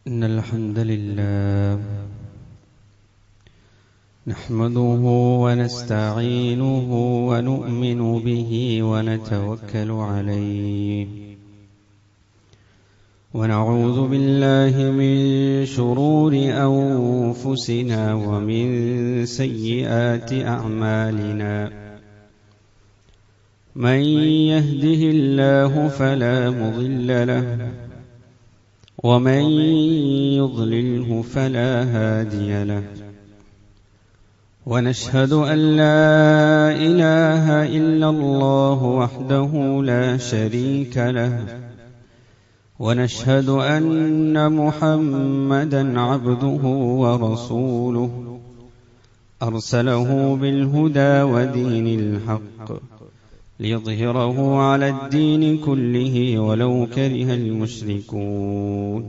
إن الحمد لله نحمده ونستعينه ونؤمن به ونتوكل عليه ونعوذ بالله من شرور أنفسنا ومن سيئات أعمالنا من يهده الله فلا مضل له ومن يضلله فلا هادي له ونشهد أن لا إله إلا الله وحده لا شريك له ونشهد أن محمدا عبده ورسوله أرسله بالهدى ودين الحق ليظهره على الدين كله ولو كره المشركون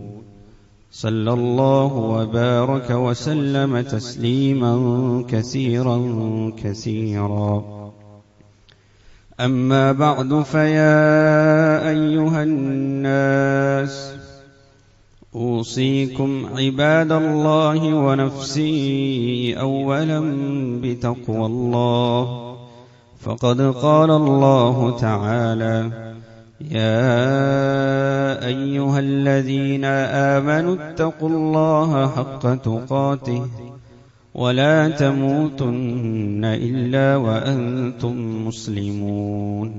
صلى الله وبارك وسلم تسليما كثيرا كثيرا أما بعد فيا أيها الناس أوصيكم عباد الله ونفسي أولا بتقوى الله فقد قال الله تعالى يا أيها الذين آمنوا اتقوا الله حق تقاته ولا تموتن إلا وأنتم مسلمون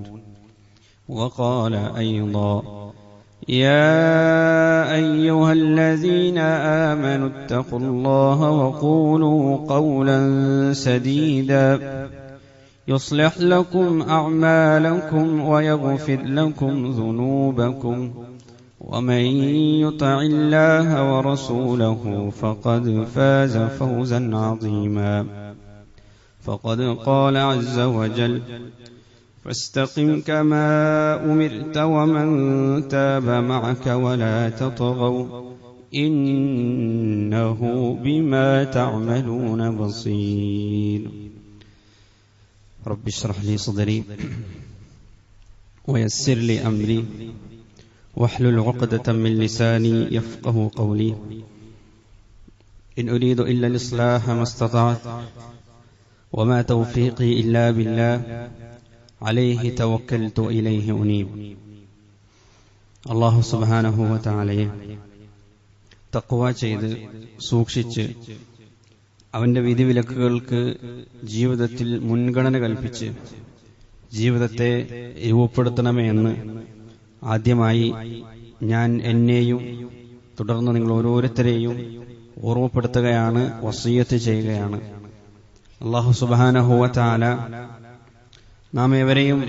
وقال أيضا يا أيها الذين آمنوا اتقوا الله وقولوا قولا سديدا يصلح لكم أعمالكم ويغفر لكم ذنوبكم ومن يطع الله ورسوله فقد فاز فوزا عظيما فقد قال عز وجل فاستقم كما أمرت ومن تاب معك ولا تطغوا إنه بما تعملون بصير رب اشرح لي صدري ويسر لي أمري واحلل عقدة من لساني يفقه قولي إن أريد إلا الإصلاح ما استطعت وما توفيقي إلا بالله عليه توكلت إليه أنيب الله سبحانه وتعالى തഖ്വ ചെയ്ത് സൂക്ഷിച്ച് അവന്റെ വിധിവിലക്കുകൾക്ക് ജീവിതത്തിൽ മുൻഗണന കൽപ്പിച്ച് ജീവിതത്തെ രൂപപ്പെടുത്തണമേ എന്ന് ആദ്യമായി ഞാൻ എന്നെയും തുടർന്ന് നിങ്ങൾ ഓരോരുത്തരെയും ഓർമ്മപ്പെടുത്തുകയാണ്, വസിയ്യത്ത് ചെയ്യുകയാണ്. അല്ലാഹു സുബ്ഹാനഹു വ തആല നാം ഏവരെയും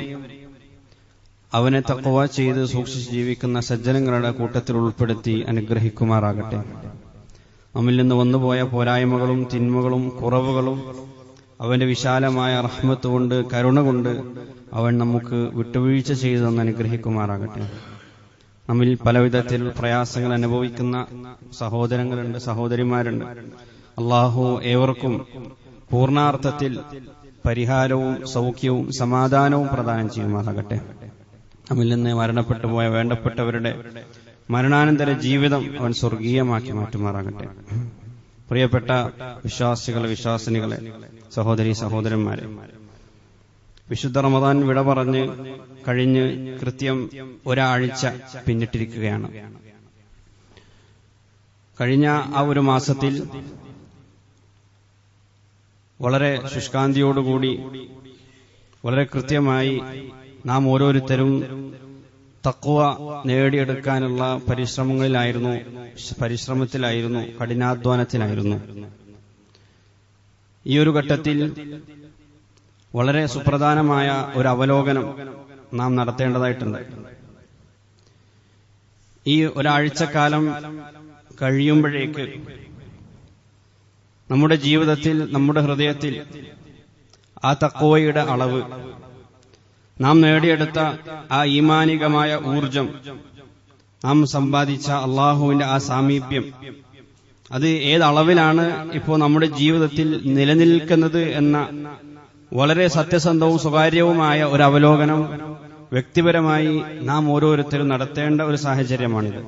അവനെ തഖ്വ ചെയ്ത് സൂക്ഷിച്ച് ജീവിക്കുന്ന സജ്ജനങ്ങളുടെ കൂട്ടത്തിൽ ഉൾപ്പെടുത്തി അനുഗ്രഹിക്കുമാറാകട്ടെ. നമ്മിൽ നിന്ന് വന്നുപോയ പോരായ്മകളും തിന്മകളും കുറവുകളും അവന്റെ വിശാലമായ റഹ്മത്ത് കൊണ്ട്, കരുണ കൊണ്ട് അവൻ നമുക്ക് വിട്ടുവീഴ്ച ചെയ്തു തന്ന് അനുഗ്രഹിക്കുമാറാകട്ടെ. നമ്മിൽ പലവിധത്തിൽ പ്രയാസങ്ങൾ അനുഭവിക്കുന്ന സഹോദരങ്ങളുണ്ട്, സഹോദരിമാരുണ്ട്. അള്ളാഹു ഏവർക്കും പൂർണാർത്ഥത്തിൽ പരിഹാരവും സൗഖ്യവും സമാധാനവും പ്രദാനം ചെയ്യുമാറാകട്ടെ. നമ്മിൽ നിന്ന് മരണപ്പെട്ടു പോയ വേണ്ടപ്പെട്ടവരുടെ മരണാനന്തര ജീവിതം അവൻ സ്വർഗീയമാക്കി മാറ്റുമാറാകട്ടെ. പ്രിയപ്പെട്ട വിശ്വാസികളെ, വിശ്വാസിനികളെ, സഹോദരി സഹോദരന്മാരെ, വിശുദ്ധ റമദാൻ വിട പറഞ്ഞ് കഴിഞ്ഞ് കൃത്യം ഒരാഴ്ച പിന്നിട്ടിരിക്കുകയാണ്. കഴിഞ്ഞ ആ ഒരു മാസത്തിൽ വളരെ ശുഷ്കാന്തിയോടുകൂടി വളരെ കൃത്യമായി നാം ഓരോരുത്തരും തഖ്വ നേടിയെടുക്കാനുള്ള പരിശ്രമത്തിലായിരുന്നു, കഠിനാധ്വാനത്തിലായിരുന്നു. ഈ ഒരു ഘട്ടത്തിൽ വളരെ സുപ്രധാനമായ ഒരു അവലോകനം നാം നടത്തേണ്ടതായിട്ടുണ്ട്. ഈ ഒരാഴ്ചക്കാലം കഴിയുമ്പോഴേക്ക് നമ്മുടെ ജീവിതത്തിൽ, നമ്മുടെ ഹൃദയത്തിൽ ആ തഖ്വയുടെ അളവ്, നാം നേടിയെടുത്ത ആ ഈമാനികമായ ഊർജം, നാം സമ്പാദിച്ച അള്ളാഹുവിന്റെ ആ സാമീപ്യം, അത് ഏതളവിലാണ് ഇപ്പോൾ നമ്മുടെ ജീവിതത്തിൽ നിലനിൽക്കുന്നത് എന്ന വളരെ സത്യസന്ധവും സ്വകാര്യവുമായ ഒരു അവലോകനം വ്യക്തിപരമായി നാം ഓരോരുത്തരും നടത്തേണ്ട ഒരു സാഹചര്യമാണിത്.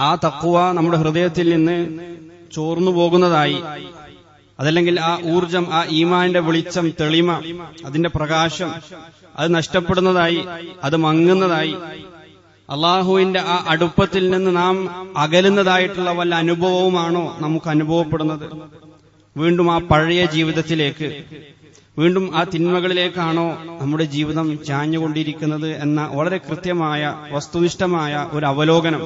ആ തഖ്വ നമ്മുടെ ഹൃദയത്തിൽ നിന്ന് ചോർന്നു പോകുന്നതായി, അതല്ലെങ്കിൽ ആ ഊർജം, ആ ഈമാനിന്റെ വെളിച്ചം, തെളിമ, അതിന്റെ പ്രകാശം അത് നഷ്ടപ്പെടുന്നതായി, അത് മങ്ങുന്നതായി, അള്ളാഹുവിന്റെ ആ അടുപ്പത്തിൽ നിന്ന് നാം അകലുന്നതായിട്ടുള്ള വല്ല അനുഭവവുമാണോ നമുക്ക് അനുഭവപ്പെടുന്നത്? വീണ്ടും ആ പഴയ ജീവിതത്തിലേക്ക്, വീണ്ടും ആ തിന്മകളിലേക്കാണോ നമ്മുടെ ജീവിതം ചാഞ്ഞുകൊണ്ടിരിക്കുന്നത് എന്ന വളരെ കൃത്യമായ വസ്തുനിഷ്ഠമായ ഒരു അവലോകനം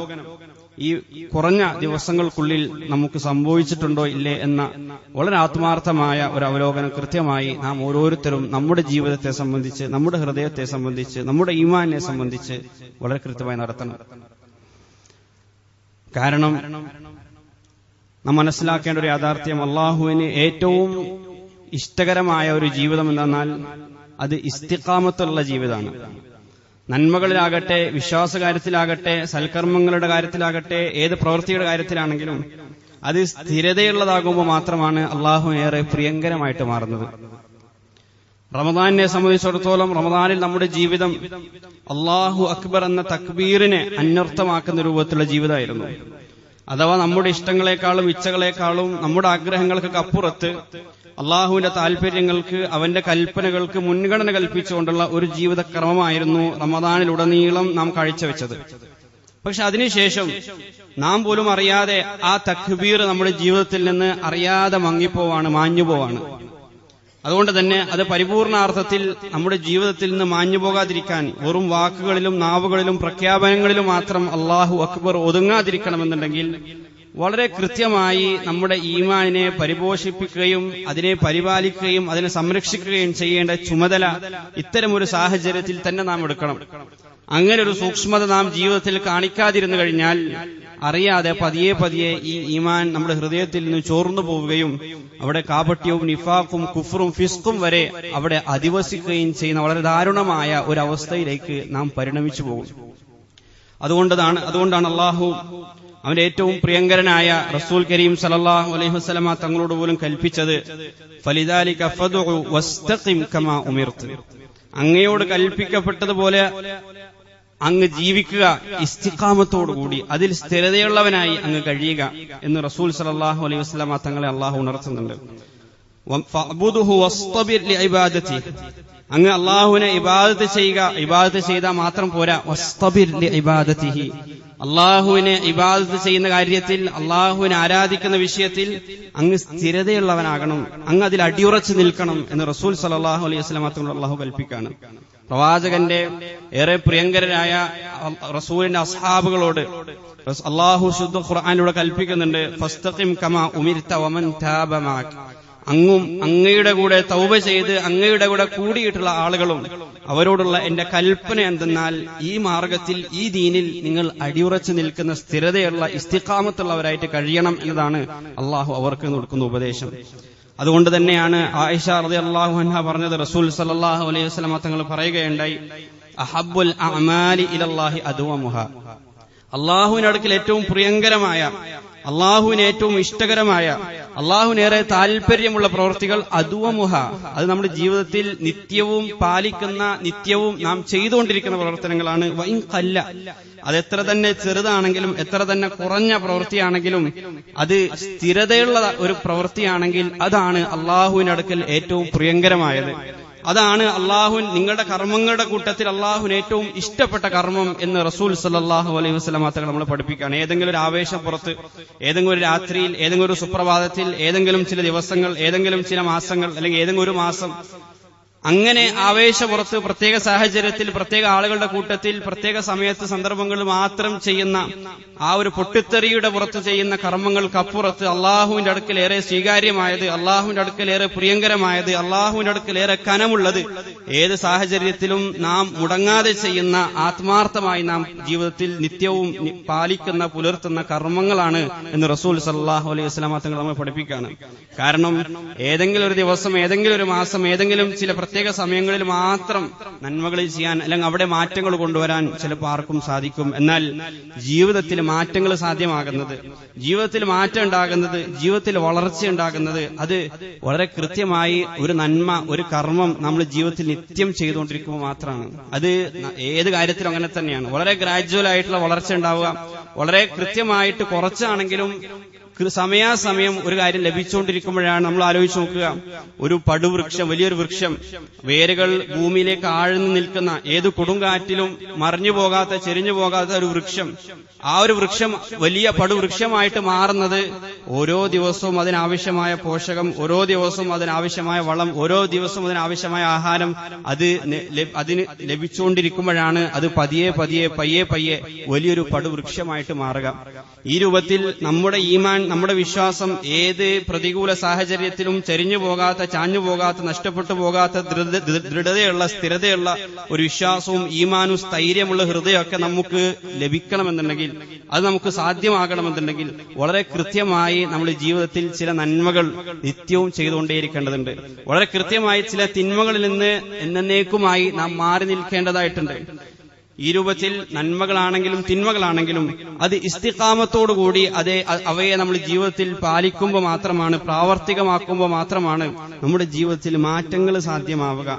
ഈ കുറഞ്ഞ ദിവസങ്ങൾക്കുള്ളിൽ നമുക്ക് സംഭവിച്ചിട്ടുണ്ടോ ഇല്ലേ എന്ന വളരെ ആത്മാർത്ഥമായ ഒരു അവലോകനം കൃത്യമായി നാം ഓരോരുത്തരും നമ്മുടെ ജീവിതത്തെ സംബന്ധിച്ച്, നമ്മുടെ ഹൃദയത്തെ സംബന്ധിച്ച്, നമ്മുടെ ഈമാനിനെ സംബന്ധിച്ച് വളരെ കൃത്യമായി നടത്തണം. കാരണം നാം മനസ്സിലാക്കേണ്ട ഒരു യാഥാർത്ഥ്യം, അള്ളാഹുവിന് ഏറ്റവും ഇഷ്ടകരമായ ഒരു ജീവിതം എന്തെന്നാൽ അത് ഇസ്തിഖാമത്തുള്ള ജീവിതമാണ്. നന്മകളിലാകട്ടെ, വിശ്വാസകാര്യത്തിലാകട്ടെ, സൽക്കർമ്മങ്ങളുടെ കാര്യത്തിലാകട്ടെ, ഏത് പ്രവൃത്തിയുടെ കാര്യത്തിലാണെങ്കിലും അത് സ്ഥിരതയുള്ളതാകുമ്പോൾ മാത്രമാണ് അള്ളാഹു ഏറെ പ്രിയങ്കരമായിട്ട് മാറുന്നത്. റമദാനിനെ സംബന്ധിച്ചിടത്തോളം റമദാനിൽ നമ്മുടെ ജീവിതം അല്ലാഹു അക്ബർ എന്ന തക്ബീറിനെ അന്വർത്ഥമാക്കുന്ന രൂപത്തിലുള്ള ജീവിതമായിരുന്നു. അഥവാ നമ്മുടെ ഇഷ്ടങ്ങളെക്കാളും ഇച്ഛകളെക്കാളും നമ്മുടെ ആഗ്രഹങ്ങൾക്കൊക്കെ അപ്പുറത്ത് അള്ളാഹുവിന്റെ താല്പര്യങ്ങൾക്ക്, അവന്റെ കൽപ്പനകൾക്ക് മുൻഗണന കൽപ്പിച്ചുകൊണ്ടുള്ള ഒരു ജീവിതക്രമമായിരുന്നു റമദാനിലുടനീളം നാം കാഴ്ചവെച്ചത്. പക്ഷെ അതിനുശേഷം നാം പോലും അറിയാതെ ആ തക്ബീർ നമ്മുടെ ജീവിതത്തിൽ നിന്ന് അറിയാതെ മങ്ങിപ്പോവാണ്, മാഞ്ഞുപോവാണ്. അതുകൊണ്ട് തന്നെ അത് പരിപൂർണാർത്ഥത്തിൽ നമ്മുടെ ജീവിതത്തിൽ നിന്ന് മാഞ്ഞുപോകാതിരിക്കാൻ വെറും വാക്കുകളിലും നാവുകളിലും പ്രഖ്യാപനങ്ങളിലും മാത്രം അല്ലാഹു അക്ബർ ഒതുങ്ങാതിരിക്കണമെന്നുണ്ടെങ്കിൽ വളരെ കൃത്യമായി നമ്മുടെ ഈമാനിനെ പരിപോഷിപ്പിക്കുകയും അതിനെ പരിപാലിക്കുകയും അതിനെ സംരക്ഷിക്കുകയും ചെയ്യേണ്ട ചുമതല ഇത്തരമൊരു സാഹചര്യത്തിൽ തന്നെ നാം എടുക്കണം. അങ്ങനെ ഒരു സൂക്ഷ്മത നാം ജീവിതത്തിൽ കാണിക്കാതിരുന്നു കഴിഞ്ഞാൽ അറിയാതെ പതിയെ പതിയെ ഈ ഈമാൻ നമ്മുടെ ഹൃദയത്തിൽ നിന്ന് ചോർന്നു പോവുകയും അവിടെ കാപട്യവും നിഫാഖും കുഫറും ഫിസ്കും വരെ അവിടെ അധിവസിക്കുകയും ചെയ്യുന്ന വളരെ ദാരുണമായ ഒരു അവസ്ഥയിലേക്ക് നാം പരിണമിച്ചു പോകും. അതുകൊണ്ടാണ് അള്ളാഹു അവന്റെ ഏറ്റവും പ്രിയങ്കരനായ റസൂൽ കരീം സല്ലല്ലാഹു അലൈഹി വസല്ലമ തങ്ങളോട് പോലും കൽപ്പിച്ചത് ഫലിദാലിക ഫദ്ഉ വസ്തഖിം കമാ ഉമിർത, അങ്ങയോട് കൽപ്പിക്കപ്പെട്ടതുപോലെ അങ്ങ് ജീവിക്കുക, ഇസ്തിഖാമത്തോടുകൂടി അതിൽ സ്ഥിരതയുള്ളവനായി അങ്ങ് കഴിയുക എന്ന് റസൂൽ സല്ലല്ലാഹു അലൈഹി വസല്ലമ തങ്ങളെ അള്ളാഹു ഉണർത്തുന്നുണ്ട്. ഫഅബ്ദുഹു വസ്തബിർ ലിഇബാദതി, അങ്ങ് അള്ളാഹുവിനെ ഇബാദത്ത് ചെയ്യുക, ഇബാദത്ത് ചെയ്താൽ മാത്രം പോരാ, വസ്തബിർ ലിഇബാദതിഹി, അള്ളാഹുവിനെ ഇബാദത്ത് ചെയ്യുന്ന കാര്യത്തിൽ, അള്ളാഹുവിനെ ആരാധിക്കുന്ന വിഷയത്തിൽ അങ്ങ് സ്ഥിരതയുള്ളവനാകണം, അങ്ങ് അതിൽ അടിയുറച്ചു നിൽക്കണം എന്ന് റസൂൽ സല്ലല്ലാഹു അലൈഹി വസല്ലമ തങ്ങളോട് അള്ളാഹു കൽപ്പിക്കാണ്. പ്രവാചകന്റെ ഏറെ പ്രിയങ്കരനായ റസൂലിന്റെ അസ്ഹാബുകളോട് അള്ളാഹു ശുദ്ധ ഖുർആനിലൂടെ കൽപ്പിക്കുന്നുണ്ട്, ഫസ്തഖിം കമാ ഉമിർത വമൻ താബ മഅക, അങ്ങയുടെ കൂടെ തൗബ ചെയ്ത് അങ്ങയുടെ കൂടെ കൂടിയിട്ടുള്ള ആളുകളും അവരോടുള്ള എന്റെ കൽപ്പന എന്തെന്നാൽ ഈ മാർഗത്തിൽ, ഈ ദീനിൽ നിങ്ങൾ അടിയുറച്ചു നിൽക്കുന്ന സ്ഥിരതയുള്ള ഇസ്തിഖാമത്തുള്ളവരായിട്ട് കഴിയണം എന്നതാണ് അള്ളാഹു അവർക്ക് കൊടുക്കുന്ന ഉപദേശം. അതുകൊണ്ട് തന്നെയാണ് ആയിഷ റളിയല്ലാഹു അൻഹ പറഞ്ഞത്, റസൂൽ സല്ലല്ലാഹു അലൈഹി വസല്ലം തങ്ങൾ പറയുകയുണ്ടായി, അഹബ്ബുൽ അഅമാലി ഇലല്ലാഹി അദ്വമുഹ, അള്ളാഹുവിന്റെ അടുക്കൽ ഏറ്റവും പ്രിയങ്കരമായ, അള്ളാഹുവിന് ഏറ്റവും ഇഷ്ടകരമായ, അള്ളാഹുവിനേറെ താല്പര്യമുള്ള പ്രവൃത്തികൾ അദ്വമുഹ, അത് നമ്മുടെ ജീവിതത്തിൽ നിത്യവും പാലിക്കുന്ന, നിത്യവും നാം ചെയ്തുകൊണ്ടിരിക്കുന്ന പ്രവർത്തനങ്ങളാണ്. വൈൻ ഖല്ല, അത് എത്ര തന്നെ ചെറുതാണെങ്കിലും എത്ര തന്നെ കുറഞ്ഞ പ്രവൃത്തിയാണെങ്കിലും അത് സ്ഥിരതയുള്ള ഒരു പ്രവൃത്തിയാണെങ്കിൽ അതാണ് അള്ളാഹുവിന്റെ അടുക്കൽ ഏറ്റവും പ്രിയങ്കരമായത്. അതാണ് നിങ്ങളുടെ കർമ്മങ്ങളുടെ കൂട്ടത്തിൽ അള്ളാഹുവിന് ഏറ്റവും ഇഷ്ടപ്പെട്ട കർമ്മം എന്ന് റസൂൽ സല്ലല്ലാഹു അലൈഹി വസല്ലം തങ്ങൾ നമ്മളെ പഠിപ്പിക്കുകയാണ്. ഏതെങ്കിലും ഒരു ആവേശപ്പുറത്ത്, ഏതെങ്കിലും ഒരു രാത്രിയിൽ, ഏതെങ്കിലും ഒരു സുപ്രഭാതത്തിൽ, ഏതെങ്കിലും ചില ദിവസങ്ങൾ, ഏതെങ്കിലും ചില മാസങ്ങൾ, അല്ലെങ്കിൽ ഏതെങ്കിലും ഒരു മാസം, അങ്ങനെ ആവേശപുറത്ത് പ്രത്യേക സാഹചര്യത്തിൽ പ്രത്യേക ആളുകളുടെ കൂട്ടത്തിൽ പ്രത്യേക സമയത്ത് സന്ദർഭങ്ങളിൽ മാത്രം ചെയ്യുന്ന ആ ഒരു പൊട്ടിത്തെറിയുടെ പുറത്ത് ചെയ്യുന്ന കർമ്മങ്ങൾക്കപ്പുറത്ത് അള്ളാഹുവിന്റെ അടുക്കൽ ഏറെ സ്വീകാര്യമായത്, അള്ളാഹുവിന്റെ അടുക്കൽ ഏറെ പ്രിയങ്കരമായത്, അള്ളാഹുവിന്റെ അടുക്കൽ ഏറെ കനമുള്ളത്, ഏത് സാഹചര്യത്തിലും നാം മുടങ്ങാതെ ചെയ്യുന്ന, ആത്മാർത്ഥമായി നാം ജീവിതത്തിൽ നിത്യവും പാലിക്കുന്ന, പുലർത്തുന്ന കർമ്മങ്ങളാണ് എന്ന് റസൂൽ സല്ലല്ലാഹു അലൈഹി വസല്ലം തങ്ങൾ നമ്മളെ പഠിപ്പിക്കുകയാണ്. കാരണം ഏതെങ്കിലും ഒരു ദിവസം, ഏതെങ്കിലും ഒരു മാസം, ഏതെങ്കിലും ചില പ്രത്യേക സമയങ്ങളിൽ മാത്രം നന്മകൾ ചെയ്യാൻ, അല്ലെങ്കിൽ അവിടെ മാറ്റങ്ങൾ കൊണ്ടുവരാൻ ചിലപ്പോൾ ആർക്കും സാധിക്കും. എന്നാൽ ജീവിതത്തിൽ മാറ്റങ്ങൾ സാധ്യമാകുന്നത്, ജീവിതത്തിൽ മാറ്റം ഉണ്ടാകുന്നത്, ജീവിതത്തിൽ വളർച്ച ഉണ്ടാകുന്നത് അത് വളരെ കൃത്യമായി ഒരു നന്മ, ഒരു കർമ്മം നമ്മൾ ജീവിതത്തിൽ നിത്യം ചെയ്തുകൊണ്ടിരിക്കുമ്പോൾ മാത്രമാണ്. അത് ഏത് കാര്യത്തിലും അങ്ങനെ തന്നെയാണ്. വളരെ ഗ്രാജുവൽ ആയിട്ടുള്ള വളർച്ച ഉണ്ടാവുക, വളരെ കൃത്യമായിട്ട് കുറച്ചാണെങ്കിലും സമയാസമയം ഒരു കാര്യം ലഭിച്ചുകൊണ്ടിരിക്കുമ്പോഴാണ് നമ്മൾ ആലോചിച്ച് നോക്കുക. ഒരു പടുവൃക്ഷം, വലിയൊരു വൃക്ഷം, വേരുകൾ ഭൂമിയിലേക്ക് ആഴ്ന്നു നിൽക്കുന്ന, ഏത് കൊടുങ്കാറ്റിലും മറിഞ്ഞു പോകാത്ത, ചെരിഞ്ഞു പോകാത്ത ഒരു വൃക്ഷം, ആ ഒരു വൃക്ഷം വലിയ പടുവൃക്ഷമായിട്ട് മാറുന്നത് ഓരോ ദിവസവും അതിനാവശ്യമായ പോഷകം, ഓരോ ദിവസവും അതിനാവശ്യമായ വളം, ഓരോ ദിവസവും അതിനാവശ്യമായ ആഹാരം അതിന് ലഭിച്ചുകൊണ്ടിരിക്കുമ്പോഴാണ് അത് പയ്യെ വലിയൊരു പടുവൃക്ഷമായിട്ട് മാറുക. ഈ രൂപത്തിൽ നമ്മുടെ ഈമാൻ, നമ്മുടെ വിശ്വാസം ഏത് പ്രതികൂല സാഹചര്യത്തിലും ചെരിഞ്ഞു പോകാത്ത, ചാഞ്ഞു പോകാത്ത, നഷ്ടപ്പെട്ടു പോകാത്ത ദൃഢതയുള്ള, സ്ഥിരതയുള്ള ഒരു വിശ്വാസവും ഈമാനും സ്ഥൈര്യമുള്ള ഹൃദയമൊക്കെ നമുക്ക് ലഭിക്കണമെന്നുണ്ടെങ്കിൽ, അത് നമുക്ക് സാധ്യമാകണമെന്നുണ്ടെങ്കിൽ വളരെ കൃത്യമായി നമ്മുടെ ജീവിതത്തിൽ ചില നന്മകൾ നിത്യവും ചെയ്തുകൊണ്ടേയിരിക്കേണ്ടതുണ്ട്. വളരെ കൃത്യമായി ചില തിന്മകളിൽ നിന്ന് എന്നേക്കുമായി നാം മാറി നിൽക്കേണ്ടതായിട്ടുണ്ട്. ഈ രൂപത്തിൽ നന്മകളാണെങ്കിലും തിന്മകളാണെങ്കിലും അത് ഇസ്തിഖാമത്തോടുകൂടി അവയെ നമ്മൾ ജീവിതത്തിൽ പാലിക്കുമ്പോൾ മാത്രമാണ്, പ്രാവർത്തികമാക്കുമ്പോൾ മാത്രമാണ് നമ്മുടെ ജീവിതത്തിൽ മാറ്റങ്ങൾ സാധ്യമാവുക.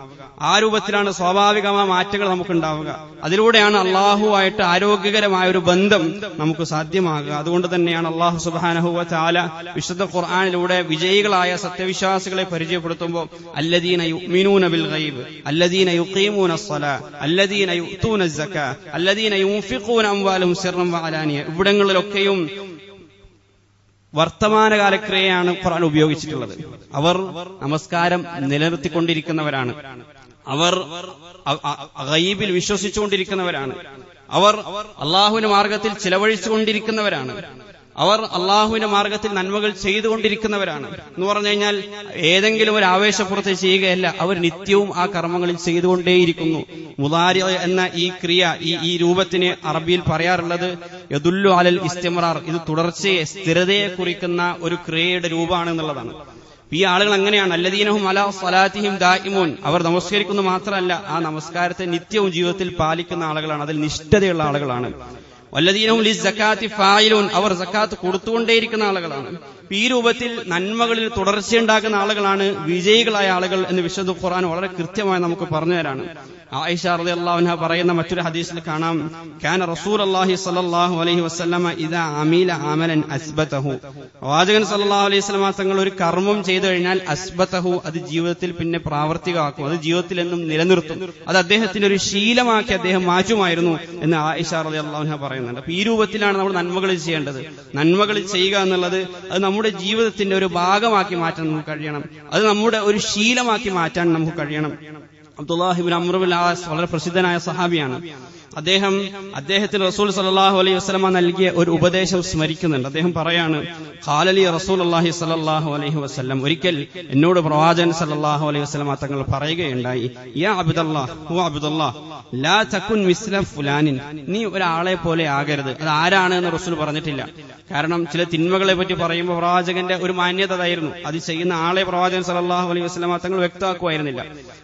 ആ രൂപത്തിലാണ് സ്വാഭാവികമായ മാറ്റങ്ങൾ നമുക്കുണ്ടാവുക. അതിലൂടെയാണ് അള്ളാഹുവായിട്ട് ആരോഗ്യകരമായ ഒരു ബന്ധം നമുക്ക് സാധ്യമാകുക. അതുകൊണ്ട് തന്നെയാണ് അള്ളാഹു സുബ്ഹാനഹു വ തആല വിശുദ്ധ ഖുർആനിലൂടെ വിജയികളായ സത്യവിശ്വാസികളെ പരിചയപ്പെടുത്തുമ്പോൾ അല്ലദീന യുഅ്മിനൂന ബിൽ ഗൈബ്, അല്ലദീന യുഖീമൂനസ് സ്വലാ, അല്ലദീന യുഅ്തൂനസ് സക്കാ, അല്ലദീന യുൻഫിഖൂന അംവാലഹും സിർറൻ വ അലാനിയ, ഇവിടങ്ങളിലൊക്കെയും വർത്തമാനകാലക്രിയയാണ് ഖുർആൻ ഉപയോഗിച്ചിട്ടുള്ളത്. അവർ നമസ്കാരം നിലനിർത്തിക്കൊണ്ടിരിക്കുന്നവരാണ്, അവർ ഗൈബിൽ വിശ്വസിച്ചുകൊണ്ടിരിക്കുന്നവരാണ്, അവർ അള്ളാഹുവിന്റെ മാർഗത്തിൽ ചിലവഴിച്ചുകൊണ്ടിരിക്കുന്നവരാണ്, അവർ അള്ളാഹുവിന്റെ മാർഗത്തിൽ നന്മകൾ ചെയ്തുകൊണ്ടിരിക്കുന്നവരാണ്. എന്ന് പറഞ്ഞു കഴിഞ്ഞാൽ ഏതെങ്കിലും ഒരു ആവേശപ്പുറത്ത് ചെയ്യുകയല്ല, അവർ നിത്യവും ആ കർമ്മങ്ങളിൽ ചെയ്തുകൊണ്ടേയിരിക്കുന്നു. മുദാരി എന്ന ഈ ക്രിയ, ഈ രൂപത്തിന് അറബിയിൽ പറയാറുള്ളത് യദുല്ലു അലൽ ഇസ്തിമ്റാർ, ഇത് തുടർച്ചയെ, സ്ഥിരതയെ കുറിക്കുന്ന ഒരു ക്രിയയുടെ രൂപമാണ് എന്നുള്ളതാണ്. ഈ ആളുകൾ അങ്ങനെയാണ്. അല്ലദീനഹും അലാ സ്വലാത്തിഹിം ദായിമൂൻ, അവർ നമസ്കരിക്കുന്നു മാത്രമല്ല, ആ നമസ്കാരത്തെ നിത്യവും ജീവിതത്തിൽ പാലിക്കുന്ന ആളുകളാണ്, അതിൽ നിഷ്ഠതയുള്ള ആളുകളാണ്. വല്ലദീനഹും ലിസ്സകാത്തി ഫായിലൂൻ, അവർ സക്കാത്ത് കൊടുത്തുകൊണ്ടേയിരിക്കുന്ന ആളുകളാണ്. ഈ രൂപത്തിൽ നന്മകളിൽ തുടർച്ചയുണ്ടാക്കുന്ന ആളുകളാണ് വിജയികളായ ആളുകൾ എന്ന് വിശുദ്ധ ഖുർആൻ വളരെ കൃത്യമായി നമുക്ക് പറഞ്ഞു തരാണ്. ആയിഷ റളിയല്ലാഹു അൻഹ പറയുന്ന മറ്റൊരു ഹദീസിൽ കാണാം, കാന റസൂലുള്ളാഹി സ്വല്ലല്ലാഹു അലൈഹി വസല്ലമ ഇദാ അമീല അമലൻ അസ്ബതഹു, പ്രവാചകൻ സല്ലല്ലാഹു അലൈഹി വസല്ലമ തങ്ങൾ ഒരു കർമ്മം ചെയ്തു കഴിഞ്ഞാൽ അസ്ബതഹു, അത് ജീവിതത്തിൽ പിന്നെ പ്രാവർത്തികമാക്കും, അത് ജീവിതത്തിൽ എന്നും നിലനിർത്തും, അത് അദ്ദേഹത്തിന്റെ ഒരു ശീലമാക്കി അദ്ദേഹം മാറ്റുമായിരുന്നു എന്ന് ആയിഷ റളിയല്ലാഹു അൻഹ പറയുന്നുണ്ട്. അപ്പൊ ഈ രൂപത്തിലാണ് നമ്മൾ നന്മകൾ ചെയ്യേണ്ടത്. നന്മകൾ ചെയ്യുക എന്നുള്ളത് അത് നമ്മുടെ ജീവിതത്തിന്റെ ഒരു ഭാഗമാക്കി മാറ്റാൻ നമുക്ക് കഴിയണം, അത് നമ്മുടെ ഒരു ശീലമാക്കി മാറ്റാൻ നമുക്ക് കഴിയണം. അബ്ദുല്ലാഹി ഇബ്നു അംർ ബിൻ ആസ് വളരെ പ്രസിദ്ധനായ സഹാബിയാണ്. അദ്ദേഹത്തിന് റസൂൽ സല്ലല്ലാഹു അലൈഹി വസല്ലമ നൽകിയ ഒരു ഉപദേശം സ്മരിക്കുന്നുണ്ട്. അദ്ദേഹം പറയാണ്, ഖാലലി റസൂലുള്ളാഹി സല്ലല്ലാഹു അലൈഹി വസല്ലം, ഒരിക്കൽ എന്നോട് പ്രവാചകൻ സല്ലല്ലാഹു അലൈഹി വസല്ലമ തങ്ങൾ പറയുകയുണ്ടായി, യാ അബ്ദുല്ലാഹ്, ഹു അബ്ദുല്ലാഹ്, ലാ തകുൻ മിസ്ല ഫുലാനിൻ, നീ ഒരാളെ പോലെ ആകരുത്. അത് ആരാണ് എന്ന് റസൂൽ പറഞ്ഞിട്ടില്ല. കാരണം ചില തിന്മകളെ പറ്റി പറയുമ്പോൾ പ്രവാചകന്റെ ഒരു മാന്യത അതായിരുന്നു, അത് ചെയ്യുന്ന ആളെ പ്രവാചകൻ സല്ലല്ലാഹു അലൈഹി വസല്ലമ തങ്ങൾ വ്യക്തമാക്കുമായിരുന്നില്ല,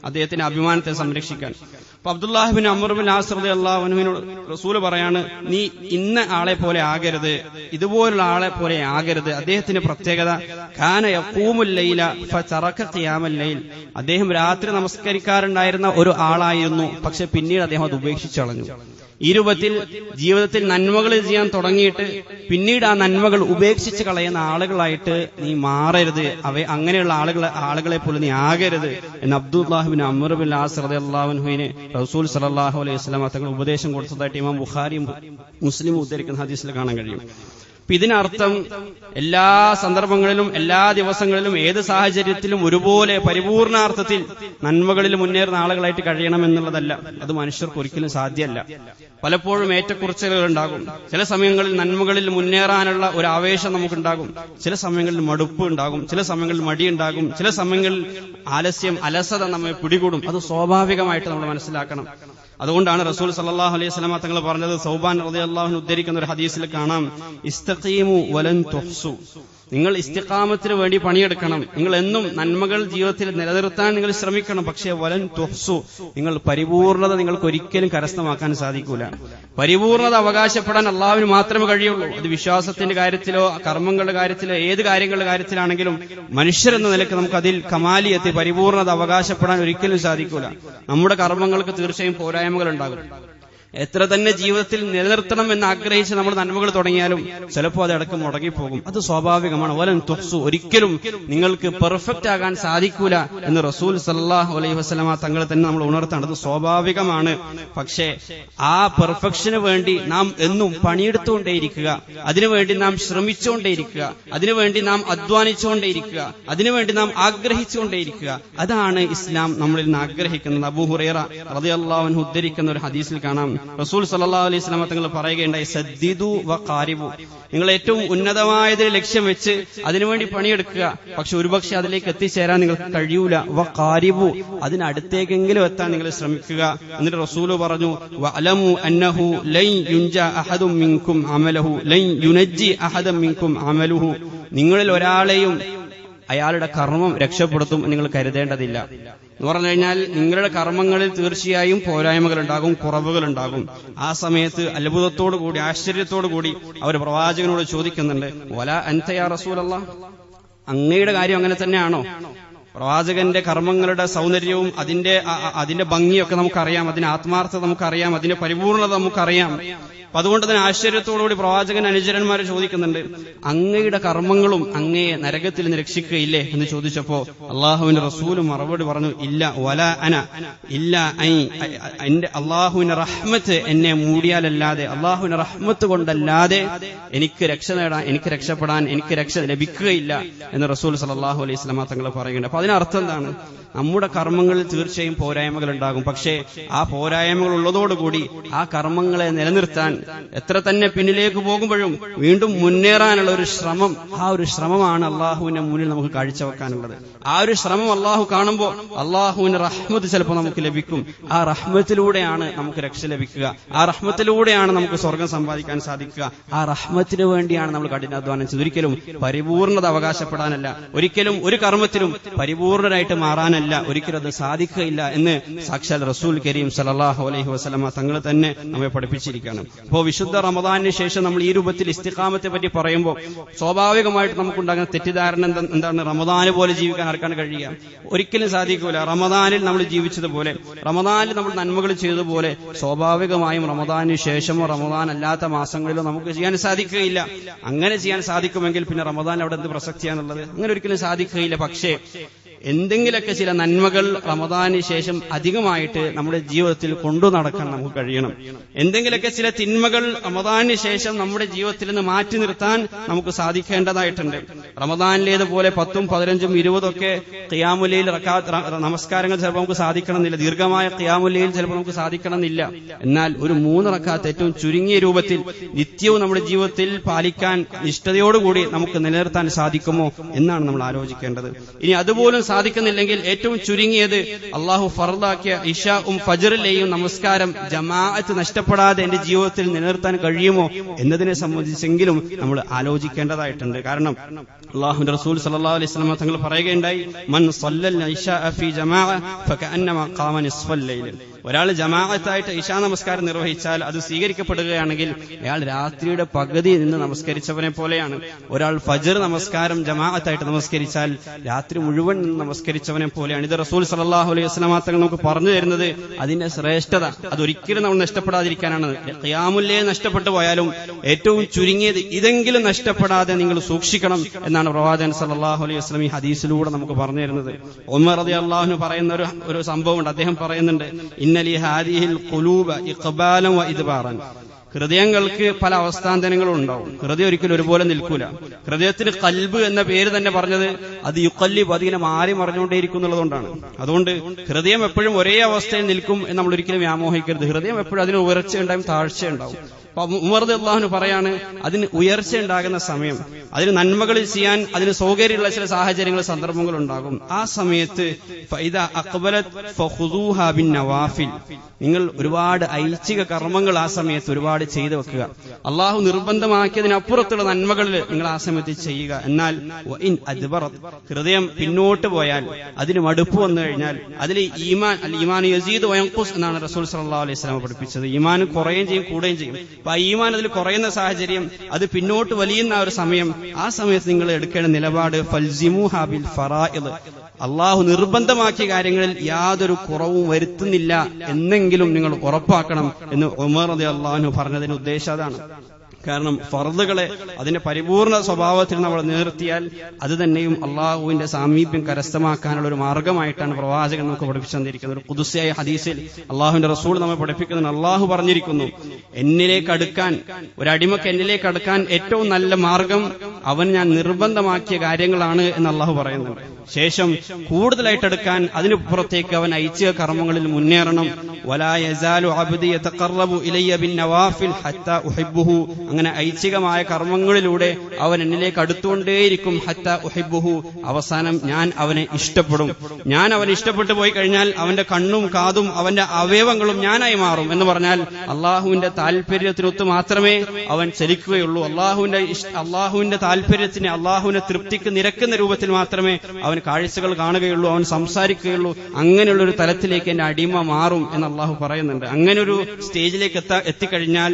അദ്ദേഹത്തിന്റെ അഭിമാനത്തെ സംരക്ഷിക്കാൻ. അപ്പൊ അബ്ദുല്ലാഹി ഇബ്നു അംർ ബിൻ ആസ് റളിയല്ലാഹു അൻഹുവിനോട് റസൂൽ പറയാണ്, നീ ഇന്ന ആളെ പോലെ ആകരുത്, ഇതുപോലുള്ള ആളെ പോലെ ആകരുത്. അദ്ദേഹത്തിന്റെ പ്രത്യേകത കാന യഖൂമുൽ ലൈല ഫതറക ഖിയാമൽ ലൈൽ, അദ്ദേഹം രാത്രി നമസ്കരിക്കാറുണ്ടായിരുന്ന ഒരു ആളായിരുന്നു, പക്ഷെ പിന്നീട് അദ്ദേഹം അത് ഉപേക്ഷിച്ചു കളഞ്ഞു. ഈ രൂപത്തിൽ ജീവിതത്തിൽ നന്മകൾ ചെയ്യാൻ തുടങ്ങിയിട്ട് പിന്നീട് ആ നന്മകൾ ഉപേക്ഷിച്ച് കളയുന്ന ആളുകളായിട്ട് നീ മാറരുത്, അങ്ങനെയുള്ള ആളുകളെ പോലെ നീ ആകരുത് എന്ന് അബ്ദുല്ലാഹി ഇബ്നു അംർ ബിൻ ആസ് റളിയല്ലാഹു അൻഹുവിനെ റസൂൽ സല്ലല്ലാഹു അലൈഹി വസല്ലം തങ്ങൾ ഉപദേശം കൊടുത്തതായിട്ട് ഇമാം ബുഖാരിയും മുസ്ലിമും ഉദ്ധരിക്കുന്ന ഹദീസിൽ കാണാൻ കഴിയും. ഇതിനർത്ഥം എല്ലാ സന്ദർഭങ്ങളിലും, എല്ലാ ദിവസങ്ങളിലും, ഏത് സാഹചര്യത്തിലും ഒരുപോലെ പരിപൂർണാർത്ഥത്തിൽ നന്മകളിൽ മുന്നേറുന്ന ആളുകളായിട്ട് കഴിയണം എന്നുള്ളതല്ല. അത് മനുഷ്യർക്ക് ഒരിക്കലും സാധ്യമല്ല. പലപ്പോഴും ഏറ്റക്കുറച്ചിലുകൾ ഉണ്ടാകും. ചില സമയങ്ങളിൽ നന്മകളിൽ മുന്നേറാനുള്ള ഒരു ആവേശം നമുക്കുണ്ടാകും, ചില സമയങ്ങളിൽ മടുപ്പ് ഉണ്ടാകും, ചില സമയങ്ങളിൽ മടിയുണ്ടാകും, ചില സമയങ്ങളിൽ ആലസ്യം, അലസത നമ്മെ പിടികൂടും. അത് സ്വാഭാവികമായിട്ട് നമ്മൾ മനസ്സിലാക്കണം. അതുകൊണ്ടാണ് റസൂൽ സല്ലല്ലാഹു അലൈഹി വസല്ലം തങ്ങൾ പറഞ്ഞത്, സൗബാൻ റളിയല്ലാഹു അൻഹു ഉദ്ധരിക്കുന്ന ഒരു ഹദീസിൽ കാണാം, ഇസ്തഖീമു വലൻ തുഹ്സു, നിങ്ങൾ ഇസ്തിഖാമത്തിന് വേണ്ടി പണിയെടുക്കണം, നിങ്ങൾ എന്നും നന്മകൾ ജീവിതത്തിൽ നിലനിർത്താൻ നിങ്ങൾ ശ്രമിക്കണം, പക്ഷേ വലൻ തുഹ്സു, നിങ്ങൾ പരിപൂർണത നിങ്ങൾക്ക് ഒരിക്കലും കരസ്ഥമാക്കാൻ സാധിക്കൂല. പരിപൂർണത അവകാശപ്പെടാൻ അള്ളാഹുവിന് മാത്രമേ കഴിയുള്ളൂ. അത് വിശ്വാസത്തിന്റെ കാര്യത്തിലോ കർമ്മങ്ങളുടെ കാര്യത്തിലോ ഏത് കാര്യങ്ങളുടെ കാര്യത്തിലാണെങ്കിലും മനുഷ്യരെന്ന നിലയ്ക്ക് നമുക്ക് അതിൽ കമാലിയത്ത്, പരിപൂർണത അവകാശപ്പെടാൻ ഒരിക്കലും സാധിക്കൂല. നമ്മുടെ കർമ്മങ്ങൾക്ക് തീർച്ചയായും പോരായ്മകൾ ഉണ്ടാകും. എത്ര തന്നെ ജീവിതത്തിൽ നിലനിർത്തണം എന്ന് ആഗ്രഹിച്ച് നമ്മൾ നന്മകൾ തുടങ്ങിയാലും ചിലപ്പോൾ അത് ഇടയ്ക്ക് മുടങ്ങിപ്പോകും. അത് സ്വാഭാവികമാണ്. വലൻ തുഹ്സു, ഒരിക്കലും നിങ്ങൾക്ക് പെർഫെക്റ്റ് ആകാൻ സാധിക്കൂല എന്ന് റസൂൽ സല്ലല്ലാഹു അലൈഹി വസല്ലമ തങ്ങൾ തന്നെ നമ്മൾ ഉണർത്താൻ. അത് സ്വാഭാവികമാണ്. പക്ഷേ ആ പെർഫെക്ഷന് വേണ്ടി നാം എന്നും പണിയെടുത്തുകൊണ്ടേയിരിക്കുക, അതിനുവേണ്ടി നാം ശ്രമിച്ചുകൊണ്ടേയിരിക്കുക, അതിനുവേണ്ടി നാം അധ്വാനിച്ചുകൊണ്ടേയിരിക്കുക, അതിനുവേണ്ടി നാം ആഗ്രഹിച്ചുകൊണ്ടേയിരിക്കുക. അതാണ് ഇസ്ലാം നമ്മളിൽ നിന്ന് ആഗ്രഹിക്കുന്നത്. അബൂ ഹുറൈറ റളിയല്ലാഹു അൻഹു ഉദ്ധരിക്കുന്ന ഒരു ഹദീസിൽ കാണാം, റസൂൽ സല്ലല്ലാഹു അലൈഹി വസല്ലം തങ്ങൾ പറയുകയുണ്ടായി, സദ്ദിദു വഖാരിബു, നിങ്ങൾ ഏറ്റവും ഉന്നതമായതിന് ലക്ഷ്യം വെച്ച് അതിനുവേണ്ടി പണിയെടുക്കുക. പക്ഷെ ഒരുപക്ഷെ അതിലേക്ക് എത്തിച്ചേരാൻ നിങ്ങൾക്ക് കഴിയൂല. വഖാരിബു, അതിനടുത്തേക്കെങ്കിലും എത്താൻ നിങ്ങൾ ശ്രമിക്കുക. എന്നിട്ട് റസൂൽ പറഞ്ഞു, വഅലമു അന്നഹു ലൻ യുൻജ അഹദും മിൻകും അമലഹു ലൻ യുനജ്ജി അഹദൻ മിൻകും അമലുഹു, നിങ്ങളിൽ ഒരാളെയും അയാളുടെ കർമ്മം രക്ഷപ്പെടുത്തും നിങ്ങൾ കരുതേണ്ടതില്ല. എന്ന് പറഞ്ഞു കഴിഞ്ഞാൽ നിങ്ങളുടെ കർമ്മങ്ങളിൽ തീർച്ചയായും പോരായ്മകളുണ്ടാകും, കുറവുകളുണ്ടാകും. ആ സമയത്ത് അത്ഭുതത്തോടുകൂടി ആശ്ചര്യത്തോടുകൂടി അവർ പ്രവാചകനോട് ചോദിക്കുന്നുണ്ട്, വലാ അൻത യാ റസൂലല്ലാഹ്, അങ്ങയുടെ കാര്യം അങ്ങനെ തന്നെയാണോ? പ്രവാചകന്റെ കർമ്മങ്ങളുടെ സൗന്ദര്യവും അതിന്റെ ഭംഗിയൊക്കെ നമുക്കറിയാം, അതിന്റെ ആത്മാർത്ഥത നമുക്കറിയാം, അതിന്റെ പരിപൂർണത നമുക്കറിയാം. അപ്പൊ അതുകൊണ്ട് തന്നെ ആശ്ചര്യത്തോടുകൂടി പ്രവാചകൻ അനുചരന്മാരെ ചോദിക്കുന്നുണ്ട്, അങ്ങയുടെ കർമ്മങ്ങളും അങ്ങയെ നരകത്തിൽ നിന്ന് രക്ഷിക്കുകയില്ലേ എന്ന് ചോദിച്ചപ്പോ അള്ളാഹുവിന്റെ റസൂലും മറുപടി പറഞ്ഞു, ഇല്ല വല അന ഇല്ല എന്റെ അള്ളാഹുവിന്റെ റഹ്മത്ത് എന്നെ മൂടിയാലല്ലാതെ, അള്ളാഹുവിന്റെ റഹ്മത്ത് കൊണ്ടല്ലാതെ എനിക്ക് രക്ഷ നേടാൻ, എനിക്ക് രക്ഷപ്പെടാൻ, എനിക്ക് രക്ഷ ലഭിക്കുകയില്ല എന്ന് റസൂൽ സല്ലല്ലാഹു അലൈഹി വസല്ലം തങ്ങൾ പറയുന്നുണ്ട്. അപ്പൊ അതിനർത്ഥം എന്താണ്? നമ്മുടെ കർമ്മങ്ങളിൽ തീർച്ചയായും പോരായ്മകൾ ഉണ്ടാകും. പക്ഷേ ആ പോരായ്മകൾ ഉള്ളതോടുകൂടി ആ കർമ്മങ്ങളെ നിലനിർത്താൻ എത്ര തന്നെ പിന്നിലേക്ക് പോകുമ്പോഴും വീണ്ടും മുന്നേറാനുള്ള ഒരു ശ്രമം, ആ ഒരു ശ്രമമാണ് അള്ളാഹുവിന്റെ മുന്നിൽ നമുക്ക് കാഴ്ചവെക്കാനുള്ളത്. ആ ഒരു ശ്രമം അള്ളാഹു കാണുമ്പോൾ അള്ളാഹുവിന്റെ റഹ്മത്ത് ചിലപ്പോൾ നമുക്ക് ലഭിക്കും. ആ റഹ്മത്തിലൂടെയാണ് നമുക്ക് രക്ഷ ലഭിക്കുക. ആ റഹ്മത്തിലൂടെയാണ് നമുക്ക് സ്വർഗം സമ്പാദിക്കാൻ സാധിക്കുക. ആ റഹ്മത്തിന് വേണ്ടിയാണ് നമ്മൾ കഠിനാധ്വാനം ചെയ്തത്. ഒരിക്കലും പരിപൂർണത അവകാശപ്പെടാനല്ല, ഒരിക്കലും ഒരു കർമ്മത്തിലും പരിപൂർണരായിട്ട് മാറാനല്ല, ഒരിക്കലും അത് സാധിക്കുകയില്ല എന്ന് സാക്ഷാൽ റസൂൽ കരീം സല്ലല്ലാഹു അലൈഹി വസല്ലമ തങ്ങൾ തന്നെ നമ്മെ പഠിപ്പിച്ചിരിക്കുകയാണ്. അപ്പോൾ വിശുദ്ധ റമദാനിന് ശേഷം നമ്മൾ ഈ രൂപത്തിൽ ഇസ്തിഖാമത്തെ പറ്റി പറയുമ്പോൾ സ്വാഭാവികമായിട്ട് നമുക്കുണ്ടാകുന്ന തെറ്റിദ്ധാരണ എന്താണ്? റമദാന് പോലെ ജീവിക്കാൻ ആർക്കാണ് കഴിയുക? ഒരിക്കലും സാധിക്കൂല. റമദാനിൽ നമ്മൾ ജീവിച്ചതുപോലെ, റമദാനിൽ നമ്മൾ നന്മകൾ ചെയ്തതുപോലെ സ്വാഭാവികമായും റമദാനിന് ശേഷമോ റമദാൻ അല്ലാത്ത മാസങ്ങളിലോ നമുക്ക് ചെയ്യാൻ സാധിക്കുകയില്ല. അങ്ങനെ ചെയ്യാൻ സാധിക്കുമെങ്കിൽ പിന്നെ റമദാൻ അവിടെ എന്ത് പ്രസക്തിയാണുള്ളത്? അങ്ങനെ ഒരിക്കലും സാധിക്കുകയില്ല. പക്ഷേ എന്തെങ്കിലൊക്കെ ചില നന്മകൾ റമദാനിന് ശേഷം അധികമായിട്ട് നമ്മുടെ ജീവിതത്തിൽ കൊണ്ടു നടക്കാൻ നമുക്ക് കഴിയണം. എന്തെങ്കിലൊക്കെ ചില തിന്മകൾ റമദാനിന് ശേഷം നമ്മുടെ ജീവിതത്തിൽ നിന്ന് മാറ്റി നിർത്താൻ നമുക്ക് സാധിക്കേണ്ടതായിട്ടുണ്ട്. റമദാനിലേതുപോലെ 10, 15, 20 ഖിയാമുൽ ലൈൽ നമസ്കാരങ്ങൾ ചിലപ്പോൾ നമുക്ക് സാധിക്കണമെന്നില്ല. ദീർഘമായ ഖിയാമുൽ ലൈൽ ചിലപ്പോൾ നമുക്ക് സാധിക്കണമെന്നില്ല. എന്നാൽ ഒരു 3 റക്അത്ത് ഏറ്റവും ചുരുങ്ങിയ രൂപത്തിൽ നിത്യവും നമ്മുടെ ജീവിതത്തിൽ പാലിക്കാൻ നിഷ്ഠതയോടുകൂടി നമുക്ക് നിലനിർത്താൻ സാധിക്കുമോ എന്നാണ് നമ്മൾ ആലോചിക്കേണ്ടത്. ഇനി അതുപോലും സാധിക്കുന്നില്ലെങ്കിൽ ഏറ്റവും ചുരുങ്ങിയത് അള്ളാഹു ഫർദാക്കിയ ഇശാഉം ഫജ്റിലെയും നമസ്കാരം ജമാഅത്ത് നഷ്ടപ്പെടാതെ എന്റെ ജീവിതത്തിൽ നിലനിർത്താൻ കഴിയുമോ എന്നതിനെ സംബന്ധിച്ചെങ്കിലും നമ്മൾ ആലോചിക്കേണ്ടതായിട്ടുണ്ട്. കാരണം അള്ളാഹുവിന്റെ റസൂൽ സല്ലല്ലാഹു അലൈഹി വസല്ലം തങ്ങൾ പറയുകയുണ്ടായി, മൻ സല്ലൽ ഇശാഅ ഫീ ജമാഅ ഫകഅന്നമാ ഖാമ നിസ്ഫൽ ലൈൽ. ഒരാൾ ജമാഅത്തായിട്ട് ഇശാ നമസ്കാരം നിർവഹിച്ചാൽ അത് സ്വീകരിക്കപ്പെടുകയാണെങ്കിൽ അയാൾ രാത്രിയുടെ പകുതി നിന്ന് നമസ്കരിച്ചവനെ പോലെയാണ്. ഒരാൾ ഫജ്ർ നമസ്കാരം ജമാഅത്തായിട്ട് നമസ്കരിച്ചാൽ രാത്രി മുഴുവൻ നമസ്കരിച്ചവനെ പോലെയാണ്. ഇത് റസൂൽ സല്ലല്ലാഹു അലൈഹി വസല്ലം തങ്ങൾ നമുക്ക് പറഞ്ഞു തരുന്നത് അതിന്റെ ശ്രേഷ്ഠത അതൊരിക്കലും നമ്മൾ നഷ്ടപ്പെടാതിരിക്കാനാണ്. ഖിയാമുൽ ലൈൽ നഷ്ടപ്പെട്ടു പോയാലും ഏറ്റവും ചുരുങ്ങിയത് ഇതെങ്കിലും നഷ്ടപ്പെടാതെ നിങ്ങൾ സൂക്ഷിക്കണം എന്നാണ് പ്രവാചകൻ സല്ലല്ലാഹു അലൈഹി വസല്ലം ഈ ഹദീസിലൂടെ നമുക്ക് പറഞ്ഞു തരുന്നത്. ഉമർ റളിയല്ലാഹു അൻഹു പറയുന്ന ഒരു സംഭവമുണ്ട്. അദ്ദേഹം പറയുന്നുണ്ട്, ഇന്നലി ഹാദിഹിൽ ഖുലൂബ ഇഖ്ബാലൻ വ ഇദ്ബാറൻ. ഹൃദയങ്ങൾക്ക് പല അവസ്ഥാന്തരങ്ങളും ഉണ്ടാവും. ഹൃദയം ഒരിക്കലും ഒരുപോലെ നിൽക്കൂല. ഹൃദയത്തിന് ഖൽബ് എന്ന പേര് തന്നെ പറഞ്ഞത് അത് യുഖല്ലിബ്, അതിങ്ങനെ മാറി മറിഞ്ഞുകൊണ്ടേയിരിക്കും എന്നുള്ളതുകൊണ്ടാണ്. അതുകൊണ്ട് ഹൃദയം എപ്പോഴും ഒരേ അവസ്ഥയിൽ നിൽക്കും എന്ന് നമ്മൾ ഒരിക്കലും വ്യാമോഹിക്കരുത്. ഹൃദയം എപ്പോഴും അതിന് ഉയർച്ചയുണ്ടാവും, താഴ്ചയുണ്ടാവും. ഉമർ റളിയല്ലാഹു അൻഹു പറയാണ്, അതിന് ഉയർച്ച ഉണ്ടാകുന്ന സമയം, അതിന് നന്മകൾ ചെയ്യാൻ അതിന് സൗകര്യമുള്ള ചില സാഹചര്യങ്ങൾ, സന്ദർഭങ്ങൾ ഉണ്ടാകും. ആ സമയത്ത് ഫൈദാ അഖ്ബലത് ഫഖുദൂഹാ ബിൻ നവാഫിൽ, നിങ്ങൾ ഒരുപാട് ഐച്ഛിക കർമ്മങ്ങൾ ആ സമയത്ത് ഒരുപാട് ചെയ്തു വെക്കുക. അള്ളാഹു നിർബന്ധമാക്കിയതിനപ്പുറത്തുള്ള നന്മകളിൽ നിങ്ങൾ ആ സമയത്ത് ചെയ്യുക. എന്നാൽ വഇൻ അദ്ബറത്, ഹൃദയം പിന്നോട്ട് പോയാൽ, അതിന് മടുപ്പ് വന്നു കഴിഞ്ഞാൽ, അതിൽ ഈമാൻ യസീദ് വയൻഖുസ് എന്നാണ് റസൂൽ സല്ലല്ലാഹു അലൈഹി വസല്ലം പഠിപ്പിച്ചത്. ഈമാൻ കുറയുകയും ചെയ്യും, കൂടുകയും ചെയ്യും. അപ്പൊ ഈമാൻ അതിൽ കുറയുന്ന സാഹചര്യം, അത് പിന്നോട്ട് വലിയുന്ന ഒരു സമയം, ആ സമയത്ത് നിങ്ങൾ എടുക്കേണ്ട നിലപാട് ഫൽസിമുഹാ ബിൽ ഫറായിദ്, അള്ളാഹു നിർബന്ധമാക്കിയ കാര്യങ്ങളിൽ യാതൊരു കുറവും വരുത്തുന്നില്ല എന്നെങ്കിലും നിങ്ങൾ ഉറപ്പാക്കണം എന്ന് ഉമർ റളിയല്ലാഹു അൻഹു പറഞ്ഞതിന് ഉദ്ദേശം അതാണ്. കാരണം ഫർദുകളെ അതിന്റെ പരിപൂർണ സ്വഭാവത്തിൽ നമ്മൾ നിർത്തിയാൽ അത് തന്നെയും അള്ളാഹുവിന്റെ സാമീപ്യം കരസ്ഥമാക്കാനുള്ള ഒരു മാർഗമായിട്ടാണ് പ്രവാചകൻ നമുക്ക് പഠിപ്പിച്ചു തന്നിരിക്കുന്നത്. ഒരു ഖുദ്സിയായ ഹദീസിൽ അള്ളാഹുവിന്റെ റസൂൽ നമ്മെ പഠിപ്പിക്കുന്നു, അള്ളാഹു പറഞ്ഞിരിക്കുന്നു, എന്നിലേക്ക് അടുക്കാൻ, ഒരടിമക്ക് എന്നിലേക്ക് അടുക്കാൻ ഏറ്റവും നല്ല മാർഗം അവൻ ഞാൻ നിർബന്ധമാക്കിയ കാര്യങ്ങളാണ് എന്ന് അള്ളാഹു പറയുന്നുണ്ട്. ശേഷം കൂടുതലായിട്ട് എടുക്കാൻ അതിനു പുറത്തേക്ക് അവൻ ഐച്ഛിക കർമ്മങ്ങളിൽ മുന്നേറണം. വലാ യസാലു അബ്ദി യതഖറബു ഇലയ്യ ബിൻ നവാഫിൽ ഹത്താ ഉഹിബ്ബുഹു, അങ്ങനെ ഐച്ഛികമായ കർമ്മങ്ങളിലൂടെ അവൻ എന്നിലേക്ക് അടുത്തുകൊണ്ടേയിരിക്കും. ഹത്താ ഉഹിബ്ബുഹു, അവസാനം ഞാൻ അവനെ ഇഷ്ടപ്പെടും. ഞാൻ അവനെ ഇഷ്ടപ്പെട്ടു പോയി കഴിഞ്ഞാൽ അവന്റെ കണ്ണും കാതും അവന്റെ അവയവങ്ങളും ഞാനായി മാറും എന്ന് പറഞ്ഞാൽ അള്ളാഹുവിന്റെ താല്പര്യത്തിനൊത്ത് മാത്രമേ അവൻ ചലിക്കുകയുള്ളൂ. അള്ളാഹുവിന്റെ താല്പര്യത്തിന്, അള്ളാഹുവിന്റെ തൃപ്തിക്ക് നിരക്കുന്ന രൂപത്തിൽ മാത്രമേ അവൻ കാഴ്ചകൾ കാണുകയുള്ളൂ, അവൻ സംസാരിക്കുകയുള്ളൂ. അങ്ങനെയുള്ള ഒരു തലത്തിലേക്ക് എന്റെ അടിമ മാറും എന്ന് അള്ളാഹു പറയുന്നുണ്ട്. അങ്ങനെ ഒരു സ്റ്റേജിലേക്ക് എത്തിക്കഴിഞ്ഞാൽ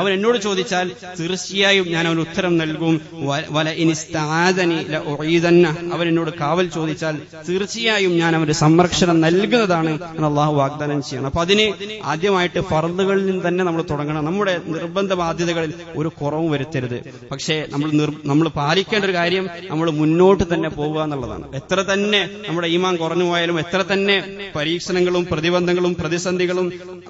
അവൻ എന്നോട് ചോദിച്ചാൽ തീർച്ചയായും ഞാൻ അവന് ഉത്തരം നൽകും. അവൻ എന്നോട് കാവൽ ചോദിച്ചാൽ തീർച്ചയായും ഞാൻ അവന് സംരക്ഷണം നൽകുന്നതാണ് എന്ന് അള്ളാഹു വാഗ്ദാനം ചെയ്യണം. അപ്പൊ അതിന് ആദ്യമായിട്ട് ഫർദുകളിൽ നിന്ന് തന്നെ നമ്മൾ തുടങ്ങണം. നമ്മുടെ നിർബന്ധ ബാധ്യതകളിൽ ഒരു കുറവും വരുത്തരുത്. പക്ഷേ നമ്മൾ പാലിക്കേണ്ട ഒരു കാര്യം, നമ്മൾ മുന്നോട്ട് തന്നെ പോവുക എന്നുള്ളതാണ്. എത്ര തന്നെ നമ്മുടെ ഈമാൻ കുറഞ്ഞു പോയാലും, എത്ര തന്നെ പരീക്ഷണങ്ങളും പ്രതിബന്ധങ്ങളും പ്രതിസന്ധികളും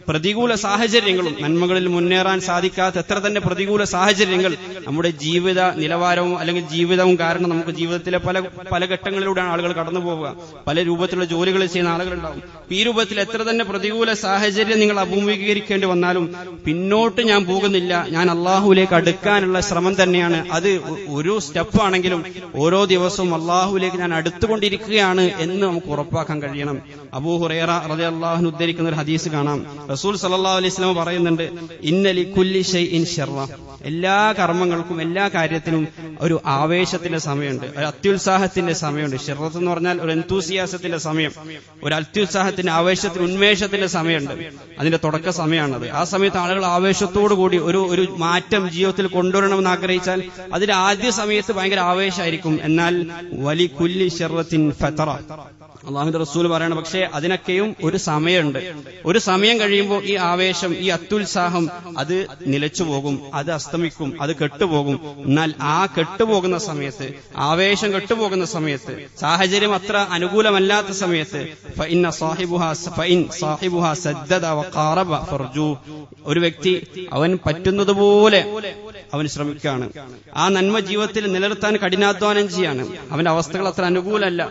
പ്രതികൂല സാഹചര്യങ്ങളും, നന്മകളിൽ മുന്നേറാൻ സാധിക്കാത്ത എത്ര തന്നെ പ്രതികൂല സാഹചര്യങ്ങൾ നമ്മുടെ ജീവിത നിലവാരവും അല്ലെങ്കിൽ ജീവിതവും കാരണം നമുക്ക് ജീവിതത്തിലെ പല ഘട്ടങ്ങളിലൂടെയാണ് ആളുകൾ കടന്നു പോവുക. പല രൂപത്തിലുള്ള ജോലികൾ ചെയ്യുന്ന ആളുകളുണ്ടാവും. ഈ രൂപത്തിൽ എത്ര തന്നെ പ്രതികൂല സാഹചര്യം നിങ്ങൾ അഭിമുഖീകരിക്കേണ്ടി വന്നാലും പിന്നോട്ട് ഞാൻ പോകുന്നില്ല, ഞാൻ അള്ളാഹുവിലേക്ക് അടുക്കാനുള്ള ശ്രമം തന്നെയാണ്. അത് ഒരു സ്റ്റെപ്പാണെങ്കിലും ഓരോ ദിവസവും അള്ളാഹുവിലേക്ക് ഞാൻ അടുത്തുകൊണ്ടിരിക്കുകയാണ് എന്ന് നമുക്ക് ഉറപ്പാക്കാൻ കഴിയണം. അബൂ ഹുറൈറ റളിയല്ലാഹു അൻഹു ഉദ്ധരിക്കുന്ന ഒരു ഹദീസ് കാണാം. റസൂൽ സല്ലല്ലാഹു അലൈഹി വസല്ലം പറയുന്നുണ്ട്, ഇന്നലി കുല്ലി ഷൈഇൻ ശർറ, എല്ലാ കർമ്മങ്ങൾക്കും എല്ലാ കാര്യത്തിനും ഒരു ആവേശത്തിന്റെ സമയമുണ്ട്, ഒരു അത്യുത്സാഹത്തിന്റെ സമയമുണ്ട്. ഷിറത്ത് എന്ന് പറഞ്ഞാൽ ഒരു എന്തൂസിയാസത്തിന്റെ സമയം, ഒരു അത്യുത്സാഹത്തിന്റെ ആവേശത്തിന് ഉന്മേഷത്തിന്റെ സമയമുണ്ട്. അതിന്റെ തുടക്ക സമയമാണത്. ആ സമയത്ത് ആളുകൾ ആവേശത്തോടു കൂടി ഒരു മാറ്റം ജീവിതത്തിൽ കൊണ്ടുവരണമെന്ന് ആഗ്രഹിച്ചാൽ അതിന്റെ ആദ്യ സമയത്ത് ഭയങ്കര ആവേശമായിരിക്കും. എന്നാൽ വലി കുല്ലി ഷിറത്തിൻ ഫതറ, അള്ളാഹുവിന്റെ റസൂൽ പറയണം, പക്ഷേ അതിനൊക്കെയും ഒരു സമയമുണ്ട്. ഒരു സമയം കഴിയുമ്പോൾ ഈ ആവേശം, ഈ അത്യുത്സാഹം അത് നിലച്ചു പോകും, അത് അസ്തമിക്കും, അത് കെട്ടുപോകും. എന്നാൽ ആ കെട്ടുപോകുന്ന സമയത്ത്, ആവേശം കെട്ടുപോകുന്ന സമയത്ത്, സാഹചര്യം അത്ര അനുകൂലമല്ലാത്ത സമയത്ത് ഒരു വ്യക്തി അവൻ പറ്റുന്നതുപോലെ അവൻ ശ്രമിക്കുകയാണ്, ആ നന്മ ജീവിതത്തിൽ നിലനിർത്താൻ കഠിനാധ്വാനം ചെയ്യാണ്. അവന്റെ അവസ്ഥകൾ അത്ര അനുകൂലമല്ല,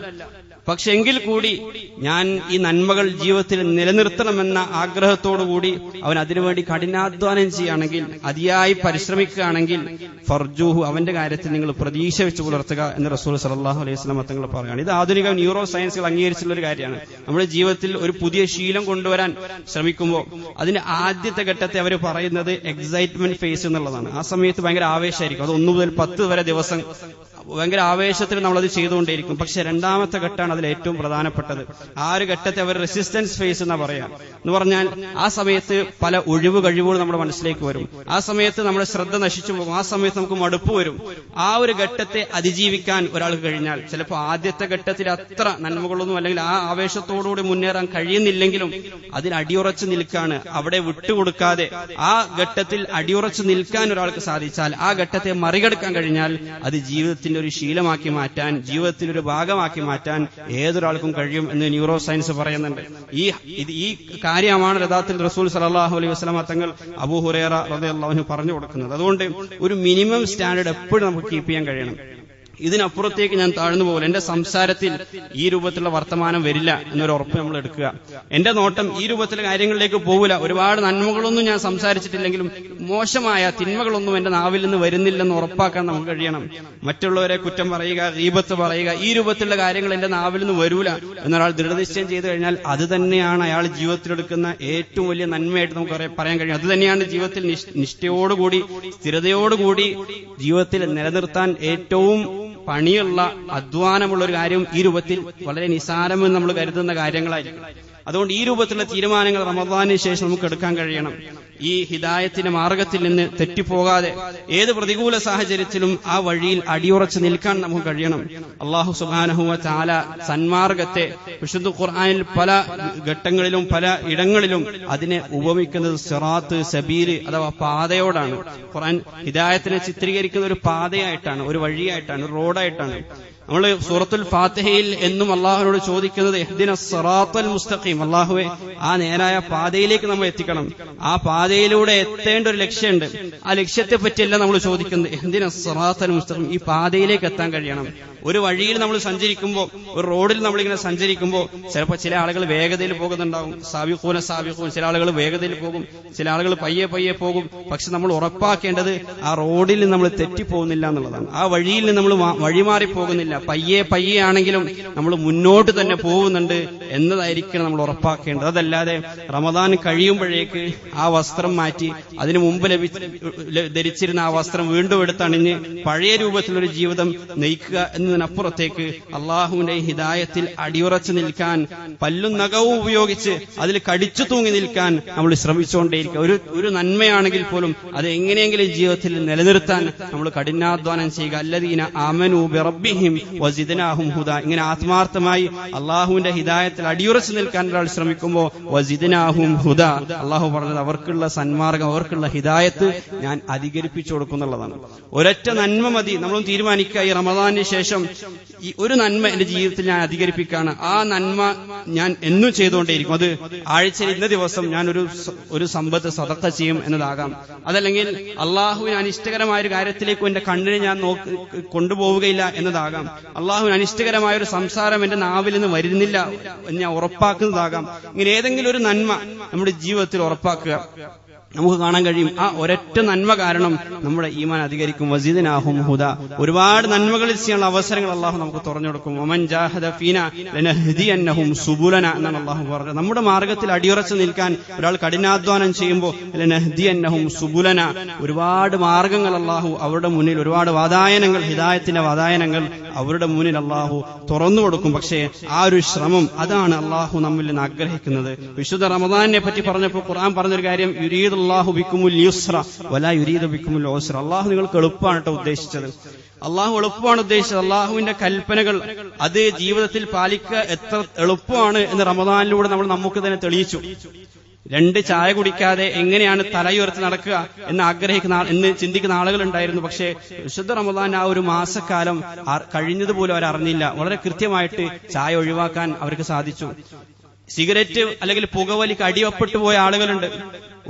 പക്ഷെ എങ്കിൽ കൂടി ഞാൻ ഈ നന്മകൾ ജീവിതത്തിൽ നിലനിർത്തണമെന്ന ആഗ്രഹത്തോടുകൂടി അവൻ അതിനുവേണ്ടി കഠിനാധ്വാനം ചെയ്യുകയാണെങ്കിൽ, അതിയായി പരിശ്രമിക്കുകയാണെങ്കിൽ, ഫർജൂഹു, അവന്റെ കാര്യത്തിൽ നിങ്ങൾ പ്രതീക്ഷ വെച്ച് പുലർത്തുക എന്ന് റസൂൽ സല്ലല്ലാഹു അലൈഹി വസല്ലം തങ്ങൾ പറയുകയാണ്. ഇത് ആധുനിക ന്യൂറോ സയൻസുകൾ അംഗീകരിച്ചുള്ള ഒരു കാര്യമാണ്. നമ്മുടെ ജീവിതത്തിൽ ഒരു പുതിയ ശീലം കൊണ്ടുവരാൻ ശ്രമിക്കുമ്പോൾ അതിന്റെ ആദ്യത്തെ ഘട്ടത്തെ അവർ പറയുന്നത് എക്സൈറ്റ്മെന്റ് ഫേസ് എന്നുള്ളതാണ്. ആ സമയത്ത് ഭയങ്കര ആവേശമായിരിക്കും. അത് 1 മുതൽ 10 വരെ ദിവസം ഭയങ്കര ആവേശത്തിൽ നമ്മളത് ചെയ്തുകൊണ്ടേയിരിക്കും. പക്ഷെ രണ്ടാമത്തെ ഘട്ടമാണ് അതിൽ ഏറ്റവും പ്രധാനപ്പെട്ടത്. ആ ഒരു ഘട്ടത്തെ അവർ റെസിസ്റ്റൻസ് ഫേസ് എന്നാ പറയാം. എന്ന് പറഞ്ഞാൽ ആ സമയത്ത് പല ഒഴിവ് കഴിവുകൾ നമ്മുടെ മനസ്സിലേക്ക് വരും. ആ സമയത്ത് നമ്മുടെ ശ്രദ്ധ നശിച്ചു പോകും. ആ സമയത്ത് നമുക്ക് മടുപ്പ് വരും. ആ ഒരു ഘട്ടത്തെ അതിജീവിക്കാൻ ഒരാൾക്ക് കഴിഞ്ഞാൽ, ചിലപ്പോൾ ആദ്യത്തെ ഘട്ടത്തിൽ അത്ര നന്മകളൊന്നും അല്ലെങ്കിൽ ആ ആവേശത്തോടുകൂടി മുന്നേറാൻ കഴിയുന്നില്ലെങ്കിലും അതിൽ അടിയുറച്ചു നിൽക്കാണ്, അവിടെ വിട്ടുകൊടുക്കാതെ ആ ഘട്ടത്തിൽ അടിയുറച്ചു നിൽക്കാൻ ഒരാൾക്ക് സാധിച്ചാൽ, ആ ഘട്ടത്തെ മറികടക്കാൻ കഴിഞ്ഞാൽ, അത് ജീവിതത്തിന്റെ ഒരു ശീലമാക്കി മാറ്റാൻ, ജീവിതത്തിന്റെ ഒരു ഭാഗമാക്കി മാറ്റാൻ ഏതൊരാൾക്കും കഴിയും എന്ന് ന്യൂറോ സയൻസ് പറയുന്നുണ്ട്. ഈ കാര്യമാണ് യഥാർത്ഥത്തിൽ റസൂൽ സല്ലല്ലാഹു അലൈഹി വസല്ലം തങ്ങൾ അബൂ ഹുറൈറ റളിയല്ലാഹു അൻഹു പറഞ്ഞു കൊടുക്കുന്നത്. അതുകൊണ്ട് ഒരു മിനിമം സ്റ്റാൻഡേർഡ് എപ്പോഴും നമുക്ക് കീപ്പ് ചെയ്യാൻ കഴിയണം. ഇതിനപ്പുറത്തേക്ക് ഞാൻ താഴ്ന്നു പോകില്ല. എന്റെ സംസാരത്തിൽ ഈ രൂപത്തിലുള്ള വർത്തമാനം വരില്ല എന്നൊരു ഉറപ്പ് നമ്മൾ എടുക്കുക. എന്റെ നോട്ടം ഈ രൂപത്തിലെ കാര്യങ്ങളിലേക്ക് പോകില്ല. ഒരുപാട് നന്മകളൊന്നും ഞാൻ സംസാരിച്ചിട്ടില്ലെങ്കിലും മോശമായ തിന്മകളൊന്നും എന്റെ നാവിൽ നിന്ന് വരുന്നില്ലെന്ന് ഉറപ്പാക്കാൻ നമുക്ക് കഴിയണം. മറ്റുള്ളവരെ കുറ്റം പറയുക, ഗീബത്ത് പറയുക, ഈ രൂപത്തിലുള്ള കാര്യങ്ങൾ എന്റെ നാവിൽ നിന്ന് വരൂല എന്നൊരാൾ ദൃഢനിശ്ചയം ചെയ്തു കഴിഞ്ഞാൽ അത് തന്നെയാണ് അയാൾ ജീവിതത്തിലെടുക്കുന്ന ഏറ്റവും വലിയ നന്മയായിട്ട് നമുക്ക് പറയാൻ കഴിയും. അത് തന്നെയാണ് ജീവിതത്തിൽ നിഷ്ഠയോടുകൂടി, സ്ഥിരതയോടുകൂടി ജീവിതത്തിൽ നിലനിർത്താൻ ഏറ്റവും പണിയുള്ള, അധ്വാനമുള്ള ഒരു കാര്യം. ഈ രൂപത്തിൽ വളരെ നിസാരമെന്ന് നമ്മൾ കരുതുന്ന കാര്യങ്ങളായിരിക്കും. അതുകൊണ്ട് ഈ രൂപത്തിലുള്ള തീരുമാനങ്ങൾ റമദാനിന് ശേഷം നമുക്ക് എടുക്കാൻ കഴിയണം. ഈ ഹിദായത്തിന്റെ മാർഗത്തിൽ നിന്ന് തെറ്റിപ്പോകാതെ ഏത് പ്രതികൂല സാഹചര്യത്തിലും ആ വഴിയിൽ അടിയുറച്ചു നിൽക്കാൻ നമുക്ക് കഴിയണം. അല്ലാഹു സുബ്ഹാനഹു വ തആല സന്മാർഗത്തെ വിശുദ്ധ ഖുർആനിൽ പല ഘട്ടങ്ങളിലും പല ഇടങ്ങളിലും അതിനെ ഉപമിക്കുന്നത് സിറാത്ത്, സബീല് അഥവാ പാതയോടാണ്. ഖുർആൻ ഹിദായത്തിനെ ചിത്രീകരിക്കുന്ന ഒരു പാതയായിട്ടാണ്, ഒരു വഴിയായിട്ടാണ്, ഒരു റോഡായിട്ടാണ്. നമ്മൾ സൂറത്തുൽ ഫാത്തിഹയിൽ എന്നും അള്ളാഹുവിനോട് ചോദിക്കുന്നത് ഇഹ്ദിനസ് സിറാത്തൽ മുസ്തഖീം, അള്ളാഹുവേ ആ നേരായ പാതയിലേക്ക് നമ്മൾ എത്തിക്കണം. ആ പാതയിലൂടെ എത്തേണ്ട ഒരു ലക്ഷ്യമുണ്ട്. ആ ലക്ഷ്യത്തെ പറ്റിയല്ല നമ്മൾ ചോദിക്കുന്നത്. ഇഹ്ദിനസ് സിറാത്തൽ മുസ്തഖീം, ഈ പാതയിലേക്ക് എത്താൻ കഴിയണം. ഒരു വഴിയിൽ നമ്മൾ സഞ്ചരിക്കുമ്പോൾ, ഒരു റോഡിൽ നമ്മളിങ്ങനെ സഞ്ചരിക്കുമ്പോൾ ചിലപ്പോൾ ചില ആളുകൾ വേഗതയിൽ പോകുന്നുണ്ടാവും. സാബിഖൂന സാബിഖൂൻ, ചില ആളുകൾ വേഗതയിൽ പോകും, ചില ആളുകൾ പയ്യെ പയ്യെ പോകും. പക്ഷെ നമ്മൾ ഉറപ്പാക്കേണ്ടത് ആ റോഡിൽ നിന്ന് നമ്മൾ തെറ്റിപ്പോകുന്നില്ല എന്നുള്ളതാണ്. ആ വഴിയിൽ നിന്ന് നമ്മൾ വഴിമാറി പോകുന്നില്ല. പയ്യെ പയ്യെ ആണെങ്കിലും നമ്മൾ മുന്നോട്ട് തന്നെ പോകുന്നുണ്ട് എന്നതായിരിക്കണം നമ്മൾ ഉറപ്പാക്കേണ്ടത്. അതല്ലാതെ റമദാൻ കഴിയുമ്പോഴേക്ക് ആ വസ്ത്രം മാറ്റി അതിനു മുമ്പ് ധരിച്ചിരുന്ന ആ വസ്ത്രം വീണ്ടും എടുത്തണിഞ്ഞ് പഴയ രൂപത്തിലൊരു ജീവിതം നയിക്കുക എന്നതിനപ്പുറത്തേക്ക് അള്ളാഹുവിന്റെ ഹിദായത്തിൽ അടിയുറച്ചു നിൽക്കാൻ, പല്ലും നഖവും ഉപയോഗിച്ച് അതിൽ കടിച്ചു തൂങ്ങി നിൽക്കാൻ നമ്മൾ ശ്രമിച്ചുകൊണ്ടേയിരിക്കുക. ഒരു നന്മയാണെങ്കിൽ പോലും അത് എങ്ങനെയെങ്കിലും ജീവിതത്തിൽ നിലനിർത്താൻ നമ്മൾ കഠിനാധ്വാനം ചെയ്യുക. അല്ലദീന ആമനൂ ബിറബ്ബിഹിം വസിദ്നാഹും ഹുദാ, ഇങ്ങനെ ആത്മാർത്ഥമായി അള്ളാഹുവിന്റെ ഹിദായത്തിൽ അടിയുറച്ചു നിൽക്കാൻ ഒരാൾ ശ്രമിക്കുമ്പോൾ വസിദ്നാഹും ഹുദാ, അള്ളാഹു പറഞ്ഞത് അവർക്കുള്ള സന്മാർഗം, അവർക്കുള്ള ഹിദായത്ത് ഞാൻ അധികരിപ്പിച്ചു കൊടുക്കുന്നുള്ളതാണ്. ഒരൊറ്റ നന്മ മതി. നമ്മളും തീരുമാനിക്കുക ഈ റമദാനിന് ശേഷം ഈ ഒരു നന്മ എന്റെ ജീവിതത്തിൽ ഞാൻ അധികരിപ്പിക്കുകയാണ്. ആ നന്മ ഞാൻ എന്നും ചെയ്തുകൊണ്ടേയിരിക്കും. അത് ആഴ്ചയിൽ ഇന്ന ദിവസം ഞാൻ ഒരു സമ്പത്ത് സദഖ ചെയ്യും എന്നതാകാം. അതല്ലെങ്കിൽ അള്ളാഹുവിന് അനിഷ്ടകരമായ ഒരു കാര്യത്തിലേക്ക് എന്റെ കണ്ണിനെ ഞാൻ കൊണ്ടുപോവുകയില്ല എന്നതാകാം. അള്ളാഹുവിന് അനിഷ്ടകരമായ ഒരു സംസാരം എന്റെ നാവിൽ നിന്ന് വരുന്നില്ല എന്ന് ഞാൻ ഉറപ്പാക്കുന്നതാകാം. ഇങ്ങനെ ഏതെങ്കിലും ഒരു നന്മ നമ്മുടെ ജീവിതത്തിൽ ഉറപ്പാക്കുക. നമുക്ക് കാണാൻ കഴിയും ആ ഒരൊറ്റ നന്മ കാരണം നമ്മുടെ ഈമാൻ അധികരിക്കും. വസീദനാഹും ഹുദ, ഒരുപാട് നന്മകൾ ചെയ്യാനുള്ള അവസരങ്ങൾ അള്ളാഹു നമുക്ക് തുറന്നു കൊടുക്കും. വമൻ ജാഹദ ഫീനാ ലനഹ്ദിയന്നഹും സുബുലന എന്നാണ് അള്ളാഹു പറഞ്ഞത്. നമ്മുടെ മാർഗത്തിൽ അടിയുറച്ചു നിൽക്കാൻ ഒരാൾ കഠിനാധ്വാനം ചെയ്യുമ്പോൾ ലനഹ്ദിയന്നഹും സുബുലന, ഒരുപാട് മാർഗങ്ങൾ അള്ളാഹു അവരുടെ മുന്നിൽ, ഒരുപാട് വാതായനങ്ങൾ, ഹിദായത്തിന്റെ വാതായനങ്ങൾ അവരുടെ മുന്നിൽ അള്ളാഹു തുറന്നു കൊടുക്കും. പക്ഷേ ആ ഒരു ശ്രമം, അതാണ് അള്ളാഹു നമ്മിൽ നിന്ന് ആഗ്രഹിക്കുന്നത്. വിശുദ്ധ റമദാനെ പറ്റി പറഞ്ഞപ്പോൾ ഖുർആൻ പറഞ്ഞൊരു കാര്യം, അല്ലാഹു ബിക്കുമുൽ യുസ്ര വലാ യുരീദു ബിക്കുമുൽ ഉസ്ര, അള്ളാഹു നിങ്ങൾക്ക് എളുപ്പമാണ് കേട്ടോ ഉദ്ദേശിച്ചത്. അള്ളാഹു എളുപ്പമാണ് ഉദ്ദേശിച്ചത്. അള്ളാഹുവിന്റെ കൽപ്പനകൾ അത് ജീവിതത്തിൽ പാലിക്കുക എത്ര എളുപ്പമാണ് എന്ന് റമദാനിലൂടെ നമ്മൾ നമുക്ക് തന്നെ തെളിയിച്ചു. 2 ചായ കുടിക്കാതെ എങ്ങനെയാണ് തലയുയർത്തി നടക്കുക എന്ന് ചിന്തിക്കുന്ന ആളുകൾ ഉണ്ടായിരുന്നു. പക്ഷേ വിശുദ്ധ റമദാൻ ആ ഒരു മാസക്കാലം കഴിഞ്ഞതുപോലും അവരറിഞ്ഞില്ല. വളരെ കൃത്യമായിട്ട് ചായ ഒഴിവാക്കാൻ അവർക്ക് സാധിച്ചു. സിഗരറ്റ് അല്ലെങ്കിൽ പുകവലിക്ക് അടിവപ്പെട്ടു പോയ ആളുകളുണ്ട്.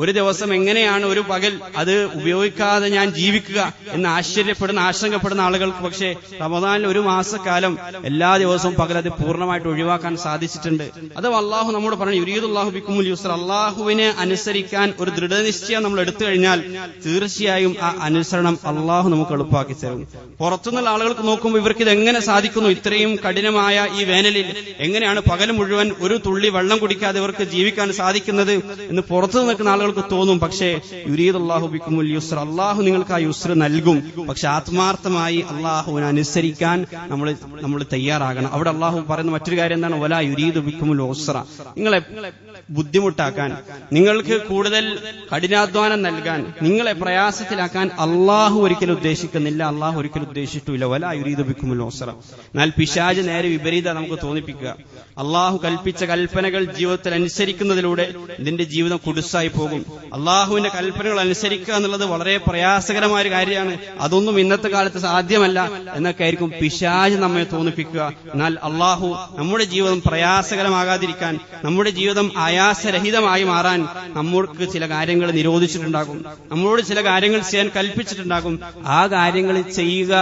ഒരു ദിവസം എങ്ങനെയാണ് ഒരു പകൽ അത് ഉപയോഗിക്കാതെ ഞാൻ ജീവിക്കുക എന്ന് ആശങ്കപ്പെടുന്ന ആളുകൾക്ക് പക്ഷേ റമദാനിൽ ഒരു മാസക്കാലം എല്ലാ ദിവസവും പകൽ അത് പൂർണ്ണമായിട്ട് ഒഴിവാക്കാൻ സാധിച്ചിട്ടുണ്ട്. അത് അള്ളാഹു നമ്മോട് പറഞ്ഞു, യുരീദുല്ലാഹു ബിക്കുമുൽ യുസ്ര, അള്ളാഹുവിനെ അനുസരിക്കാൻ ഒരു ദൃഢനിശ്ചയം നമ്മൾ എടുത്തു കഴിഞ്ഞാൽ തീർച്ചയായും ആ അനുസരണം അള്ളാഹു നമുക്ക് എളുപ്പമാക്കി തരും. പുറത്തുനിന്നുള്ള ആളുകൾക്ക് നോക്കുമ്പോൾ ഇവർക്ക് ഇത് എങ്ങനെ സാധിക്കുന്നു, ഇത്രയും കഠിനമായ ഈ വേനലിൽ എങ്ങനെയാണ് പകൽ മുഴുവൻ ഒരു തുള്ളി വെള്ളം കുടിക്കാതെ ഇവർക്ക് ജീവിക്കാൻ സാധിക്കുന്നത് എന്ന് പുറത്തു നിൽക്കുന്ന ആളുകൾക്ക് തോന്നും. പക്ഷേ യുരീദുല്ലാഹു ബിക്കുമുൽ യുസ്ര, അള്ളാഹു നിങ്ങൾക്ക് ആ യുസ്ര നൽകും. പക്ഷെ ആത്മാർത്ഥമായി അള്ളാഹുവിനെ അനുസരിക്കാൻ നമ്മൾ തയ്യാറാകണം. അവിടെ അള്ളാഹു പറയുന്ന മറ്റൊരു കാര്യം എന്താണ്, വലാ യുരീദു ബിക്കുമുൽ ഉസ്ര, നിങ്ങളെ ബുദ്ധിമുട്ടാക്കാൻ, നിങ്ങൾക്ക് കൂടുതൽ കഠിനാധ്വാനം നൽകാൻ, നിങ്ങളെ പ്രയാസത്തിലാക്കാൻ അള്ളാഹു ഒരിക്കലും ഉദ്ദേശിക്കുന്നില്ല, അള്ളാഹു ഒരിക്കലും ഉദ്ദേശിച്ചിട്ടില്ല. വലാ യുരീദു ബിക്കുമുൽ ഉസ്ര. എന്നാൽ പിശാച് നേരെ വിപരീത നമുക്ക് തോന്നിപ്പിക്കുക. അള്ളാഹു കൽപ്പിച്ച കൽപ്പനകൾ ജീവിതത്തിൽ അനുസരിക്കുന്നതിലൂടെ ഇതിന്റെ ജീവിതം കുടുസായി പോകും. അള്ളാഹുവിന്റെ കൽപ്പനകൾ അനുസരിക്കുക എന്നുള്ളത് വളരെ പ്രയാസകരമായ ഒരു കാര്യമാണ്, അതൊന്നും ഇന്നത്തെ കാലത്ത് സാധ്യമല്ല എന്നൊക്കെ ആയിരിക്കും പിശാച് നമ്മെ തോന്നിപ്പിക്കുക. എന്നാൽ അള്ളാഹു നമ്മുടെ ജീവിതം പ്രയാസകരമാകാതിരിക്കാൻ, നമ്മുടെ ജീവിതം ആയാസരഹിതമായി മാറാൻ നമ്മൾക്ക് ചില കാര്യങ്ങൾ നിരോധിച്ചിട്ടുണ്ടാകും, നമ്മളോട് ചില കാര്യങ്ങൾ ചെയ്യാൻ കൽപ്പിച്ചിട്ടുണ്ടാകും. ആ കാര്യങ്ങൾ ചെയ്യുക,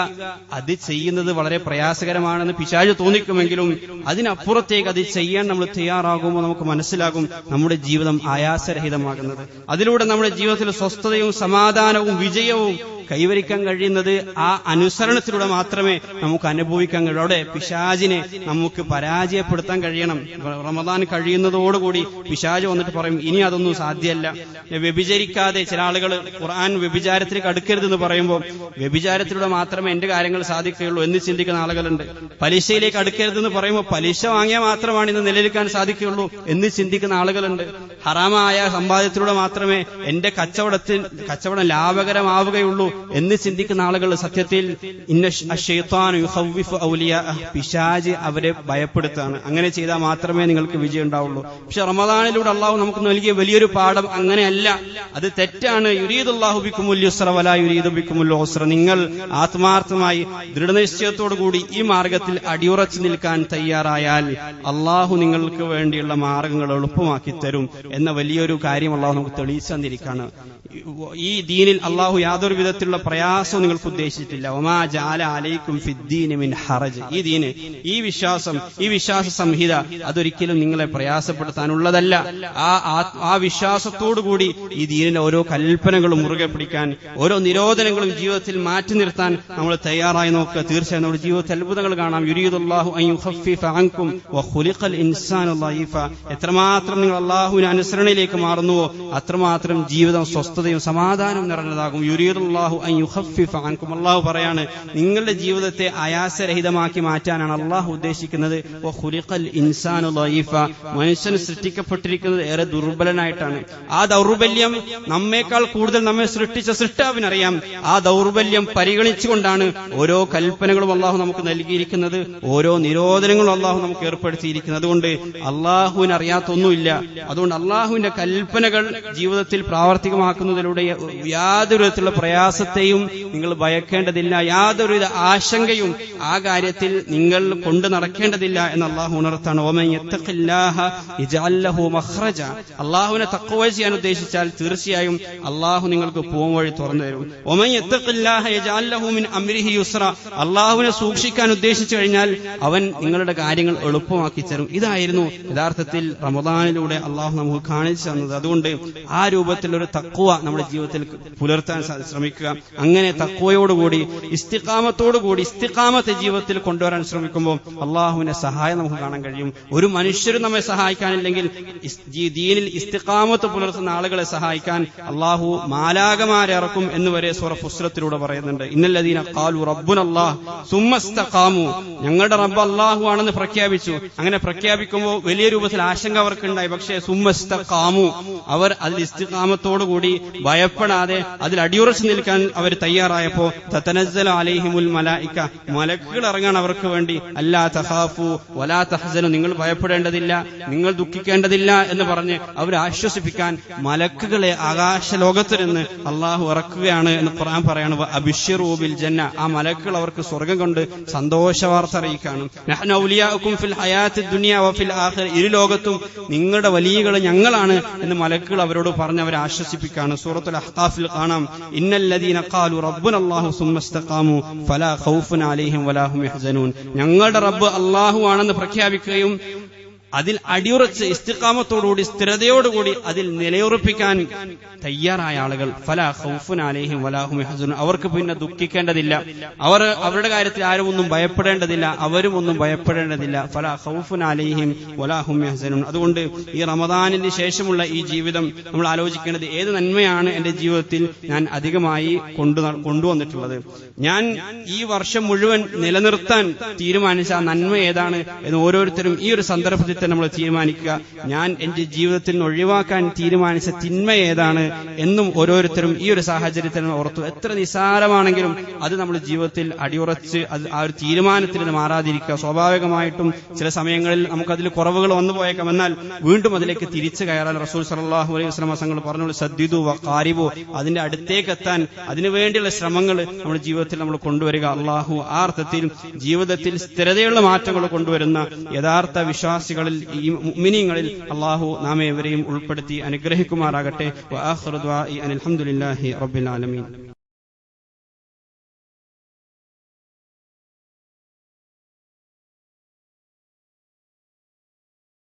അത് ചെയ്യുന്നത് വളരെ പ്രയാസകരമാണെന്ന് പിശാച് തോന്നിക്കുമെങ്കിലും അതിനപ്പുറത്തേക്ക് അത് ചെയ്യാൻ നമ്മൾ തയ്യാറാകുമ്പോൾ നമുക്ക് മനസ്സിലാകും നമ്മുടെ ജീവിതം ആയാസരഹിതമാകുന്നത്. അതിലൂടെ നമ്മുടെ ജീവിതത്തിൽ സ്വസ്ഥതയും സമാധാനവും വിജയവും കൈവരിക്കാൻ കഴിയുന്നത് ആ അനുസരണത്തിലൂടെ മാത്രമേ നമുക്ക് അനുഭവിക്കാൻ കഴിയൂ. അവിടെ പിശാചിനെ നമുക്ക് പരാജയപ്പെടുത്താൻ കഴിയണം. റമദാൻ കഴിയുന്നതോടുകൂടി പിശാച് വന്നിട്ട് പറയും ഇനി അതൊന്നും സാധ്യമല്ല. വ്യഭിചരിക്കാതെ ചില ആളുകൾ ഖുർആൻ വ്യഭിചാരത്തിലേക്ക് അടുക്കരുതെന്ന് പറയുമ്പോൾ വ്യഭിചാരത്തിലൂടെ മാത്രമേ എന്റെ കാര്യങ്ങൾ സാധിക്കുകയുള്ളൂ എന്ന് ചിന്തിക്കുന്ന ആളുകളുണ്ട്. പലിശയിലേക്ക് അടുക്കരുതെന്ന് പറയുമ്പോൾ പലിശ വാങ്ങിയാൽ മാത്രമാണ് ഇന്ന് നിലനിൽക്കാൻ സാധിക്കുകയുള്ളൂ എന്ന് ചിന്തിക്കുന്ന ആളുകളുണ്ട്. ഹറാമായ സമ്പാദ്യത്തിലൂടെ മാത്രമേ എന്റെ കച്ചവടം ലാഭകരമാവുകയുള്ളൂ എന്ന് ചിന്തിക്കുന്ന ആളുകൾ സത്യത്തിൽ പിശാച് അവരെ ഭയപ്പെടുത്താണ്. അങ്ങനെ ചെയ്താൽ മാത്രമേ നിങ്ങൾക്ക് വിജയം ഉണ്ടാവുള്ളൂ. പക്ഷെ റമദാനിലൂടെ അള്ളാഹു നമുക്ക് നൽകിയ വലിയൊരു പാഠം അങ്ങനെയല്ല, അത് തെറ്റാണ്. യുരീദുല്ലാഹു ബിക്കുമുൽ യുസ്ര വലാ യുരീദു ബിക്കുമുൽ ഉസ്ര. നിങ്ങൾ ആത്മാർത്ഥമായി ദൃഢനിശ്ചയത്തോടുകൂടി ഈ മാർഗത്തിൽ അടിയുറച്ചു നിൽക്കാൻ തയ്യാറായാൽ അള്ളാഹു നിങ്ങൾക്ക് വേണ്ടിയുള്ള മാർഗങ്ങൾ എളുപ്പമാക്കി തരും എന്ന വലിയൊരു കാര്യം അള്ളാഹു നമുക്ക് തെളിയിച്ചു തന്നിരിക്കുകയാണ്. ഈ ദീനിൽ അള്ളാഹു യാതൊരു വിധത്തിലുള്ള പ്രയാസവും നിങ്ങൾക്ക് ഉദ്ദേശിച്ചിട്ടില്ല. വമാ ജഅല അലൈക്കും ഫിദ്ദീനി മിൻ ഹറജ്. ഈ ദീന്, ഈ വിശ്വാസ സംഹിത അതൊരിക്കലും നിങ്ങളെ പ്രയാസപ്പെടുത്താനുള്ളതല്ല. ആ വിശ്വാസത്തോടുകൂടി ഈ ദീനിലെ ഓരോ കൽപ്പനകളും മുറുകെ പിടിക്കാൻ, ഓരോ നിരോധനങ്ങളും ജീവിതത്തിൽ മാറ്റി നിർത്താൻ നമ്മൾ തയ്യാറായി നോക്കുക. തീർച്ചയായും നമ്മുടെ ജീവിതത്തിൽ അത്ഭുതങ്ങൾ കാണാം. യുരീദുല്ലാഹു അൻ യുഖഫിഫ അൻകും വഖുലിഖൽ ഇൻസാനു ളഈഫ. എത്രമാത്രം നിങ്ങൾ അള്ളാഹുവിന്റെ അനുസരണയിലേക്ക് മാറുന്നുവോ അത്രമാത്രം ജീവിതം സ്വസ്ഥതയും സമാധാനം നിറഞ്ഞതാകും. യുരീദുല്ലാഹു അൻ യുഖഫിഫ അൻകും. അള്ളാഹു പറയാണ് നിങ്ങളുടെ ജീവിതത്തെ ആയാസരഹിതമാക്കി മാറ്റാനാണ് അള്ളാഹു ഉദ്ദേശിക്കുന്നത്. വഖുലിഖൽ ഇൻസാനു ളഈഫ. മനുഷ്യൻ സൃഷ്ടിക്കപ്പെട്ടിരിക്കുന്നത് ഏറെ ദുർബലനായിട്ടാണ്. ആ ദൗർബല്യം നമ്മേക്കാൾ കൂടുതൽ നമ്മെ സൃഷ്ടിച്ച സൃഷ്ടാവിനറിയാം. ആ ദൗർബല്യം പരിഗണിച്ചുകൊണ്ടാണ് ഓരോ കൽപ്പനകളും അള്ളാഹു നമുക്ക് നൽകിയിരിക്കുന്നത്, ഓരോ നിരോധനങ്ങളും അള്ളാഹു നമുക്ക് ഏർപ്പെടുത്തിയിരിക്കുന്നത്. അതുകൊണ്ട് അള്ളാഹുവിന് അറിയാത്തൊന്നുമില്ല. അതുകൊണ്ട് അള്ളാഹുവിന്റെ കൽപ്പനകൾ ജീവിതത്തിൽ പ്രാവർത്തികമാക്കുന്നതിലൂടെ യാതൊരു വിധത്തിലുള്ള പ്രയാസത്തെയും നിങ്ങൾ ഭയക്കേണ്ടതില്ല, യാതൊരുവിധ ആശങ്കയും ആ കാര്യത്തിൽ നിങ്ങൾ കൊണ്ടു നടക്കേണ്ടതില്ല എന്ന് അള്ളാഹു ഉണർത്താണ്. വമൻ യത്തഖില്ലാഹ യജ്അൽ ലഹു മഖ്റജ. അള്ളാഹുവിനെ തഖ്വ ചെയ്യാൻ ഉദ്ദേശിച്ചാൽ തീർച്ചയായും അള്ളാഹു നിങ്ങൾക്ക് പോംവഴി തുറന്നു തരും. വമൻ യത്തഖില്ലാഹ യജ്അൽ ലഹു മിൻ അംരിഹി യുസ്ര. അള്ളാഹുവിനെ സൂക്ഷിക്കാൻ ഉദ്ദേശിച്ചു കഴിഞ്ഞാൽ അവൻ നിങ്ങളുടെ കാര്യങ്ങൾ എളുപ്പമാക്കി തരും. ഇതായിരുന്നു യഥാർത്ഥത്തിൽ റമദാനിലൂടെ അള്ളാഹു നമുക്ക് കാണിച്ചു തന്നത്. അതുകൊണ്ട് ആ രൂപത്തിൽ ഒരു തഖ്വ നമ്മുടെ ജീവിതത്തിൽ പുലർത്താൻ ശ്രമിക്കുക. അങ്ങനെ തഖ്വയോടുകൂടി ഇസ്തിഖാമത്തോടുകൂടി ഇസ്തിഖാമത്തെ ജീവിതത്തിൽ കൊണ്ടുവരാൻ ശ്രമിക്കുമ്പോൾ അള്ളാഹുവിന്റെ സഹായം നമുക്ക് കാണാൻ കഴിയും. ഒരു മനുഷ്യരും നമ്മെ സഹായിക്കാനില്ലെങ്കിൽ ദീനിൽ ഇസ്തിഖാമത്ത് പുലർത്തുന്ന ആളുകളെ സഹായിക്കാൻ അള്ളാഹു മാലാകമാരെ ഇറക്കും എന്നുവരെ സൂറ ഫുസ്സിലത്തിലൂടെ പറയുന്നുണ്ട്. ഇന്നല്ലദീന ഖാലു റബ്ബുനല്ലാഹ് സുമ്മ ഇസ്തഖാമു. ഞങ്ങളുടെ റബ്ബ് അള്ളാഹു ആണെന്ന് പ്രഖ്യാപിച്ചു. അങ്ങനെ പ്രഖ്യാപിക്കുമ്പോൾ വലിയ രൂപത്തിൽ ആശങ്ക അവർക്കുണ്ടായി. പക്ഷേ സുമ്മ ഇസ്തഖാമു, അവർ അതിൽ ഇസ്തിഖാമത്തോടുകൂടി ഭയപ്പെടാതെ അതിൽ അടിയുറച്ചു നിൽക്കാൻ അവർ തയ്യാറായപ്പോ തതനസ്സലു അലൈഹിമുൽ മലായിക. മലക്കുകൾ ഇറങ്ങാൻ അവർക്ക് വേണ്ടി. അല്ലാ തഖാഫു വലാ തഹ്സനു. നിങ്ങൾ ഭയപ്പെടേണ്ടതില്ല, നിങ്ങൾ ദുഃഖിക്കേണ്ടതില്ല എന്ന് പറഞ്ഞ് അവരെ ആശ്വസിപ്പിക്കാൻ മലക്കുകളെ ആകാശലോകത്ത് നിന്ന് അള്ളാഹു ഇറക്കുകയാണ് എന്ന് ഖുർആൻ പറയാണ്. അബ്ശിറൂ ബിൽ ജന്ന. ആ മലക്കുകൾ അവർക്ക് സ്വർഗ്ഗം കൊണ്ട് സന്തോഷ വാർത്ത അറിയിക്കാണ്. നഹ്നു ഔലിയാഉകും ഫിൽ ഹയാത്തി ദുനിയ വഫിൽ ആഖിറ. ഇരു ലോകത്തും നിങ്ങളുടെ വലിയകൾ ഞങ്ങളാണ് എന്ന് മലക്കുകൾ അവരോട് പറഞ്ഞ് അവരെ ആശ്വസിപ്പിക്കാണ്. സൂറത്തുൽ അഹ്ഖാഫിൽ കാണാം ഇന്നല്ലദീന ഖാലു റബ്ബുനല്ലാഹു സുമ്മ ഇസ്തഖാമു ഫലാ ഖൗഫുൻ അലൈഹിം വലാ ഹും യഹ്സനൂൻ. ഞങ്ങളുടെ റബ്ബ് അല്ലാഹു ആണെന്ന് പ്രഖ്യാപിക്കുകയും അതിൽ അടിയുറച്ച് ഇസ്തിഖാമത്തോടുകൂടി സ്ഥിരതയോടുകൂടി അതിൽ നിലയുറപ്പിക്കാൻ തയ്യാറായ ആളുകൾ ഫലാ ഖൗഫുൻ അലൈഹിം വലാ ഹും യഹ്സനൂൻ. അവർക്ക് പിന്നെ ദുഃഖിക്കേണ്ടതില്ല, അവരുടെ കാര്യത്തിൽ ആരും ഒന്നും ഭയപ്പെടേണ്ടതില്ല, അവരും ഒന്നും ഭയപ്പെടേണ്ടതില്ല. ഫലാ ഖൗഫുൻ അലൈഹിം വലാ ഹും യഹ്സനൂൻ. അതുകൊണ്ട് ഈ റമദാനിന് ശേഷമുള്ള ഈ ജീവിതം നമ്മൾ ആലോചിക്കേണ്ടത് ഏത് നന്മയാണ് എന്റെ ജീവിതത്തിൽ ഞാൻ അധികമായി കൊണ്ടുവന്നിട്ടുള്ളത്, ഞാൻ ഈ വർഷം മുഴുവൻ നിലനിർത്താൻ തീരുമാനിച്ച നന്മ ഏതാണ് എന്ന് ഓരോരുത്തരും ഈ ഒരു സന്ദർഭത്തിൽ നമ്മൾ തീരുമാനിക്കുക. ഞാൻ എന്റെ ജീവിതത്തിൽ നിന്ന് ഒഴിവാക്കാൻ തീരുമാനിച്ച തിന്മ ഏതാണ് എന്നും ഓരോരുത്തരും ഈ ഒരു സാഹചര്യത്തിൽ ഓർത്തു. എത്ര നിസ്സാരമാണെങ്കിലും അത് നമ്മുടെ ജീവിതത്തിൽ അടിയുറച്ച് ആ ഒരു തീരുമാനത്തിൽ നിന്ന് മാറാതിരിക്കുക. സ്വാഭാവികമായിട്ടും ചില സമയങ്ങളിൽ നമുക്കതിൽ കുറവുകൾ വന്നു പോയേക്കാം, എന്നാൽ വീണ്ടും അതിലേക്ക് തിരിച്ചു കയറാൻ റസൂൽ സല്ലല്ലാഹു അലൈഹി വസല്ലം തങ്ങൾ പറഞ്ഞു സദ്ദിദു വഖാരിബു. അതിന്റെ അടുത്തേക്ക് എത്താൻ അതിനുവേണ്ടിയുള്ള ശ്രമങ്ങൾ നമ്മുടെ ജീവിതത്തിൽ നമ്മൾ കൊണ്ടുവരിക. അള്ളാഹു ആ അർത്ഥത്തിൽ ജീവിതത്തിൽ സ്ഥിരതയുള്ള മാറ്റങ്ങൾ കൊണ്ടുവരുന്ന യഥാർത്ഥ വിശ്വാസികളിൽ ഈ മുഅ്മിനീങ്ങളിൽ അള്ളാഹു നാം ഏവരെയും ഉൾപ്പെടുത്തി അനുഗ്രഹിക്കുമാറാകട്ടെ. വആഖിറു ദുആഇ അനിൽ ഹംദുലില്ലാഹി റബ്ബിൽ ആലമീൻ.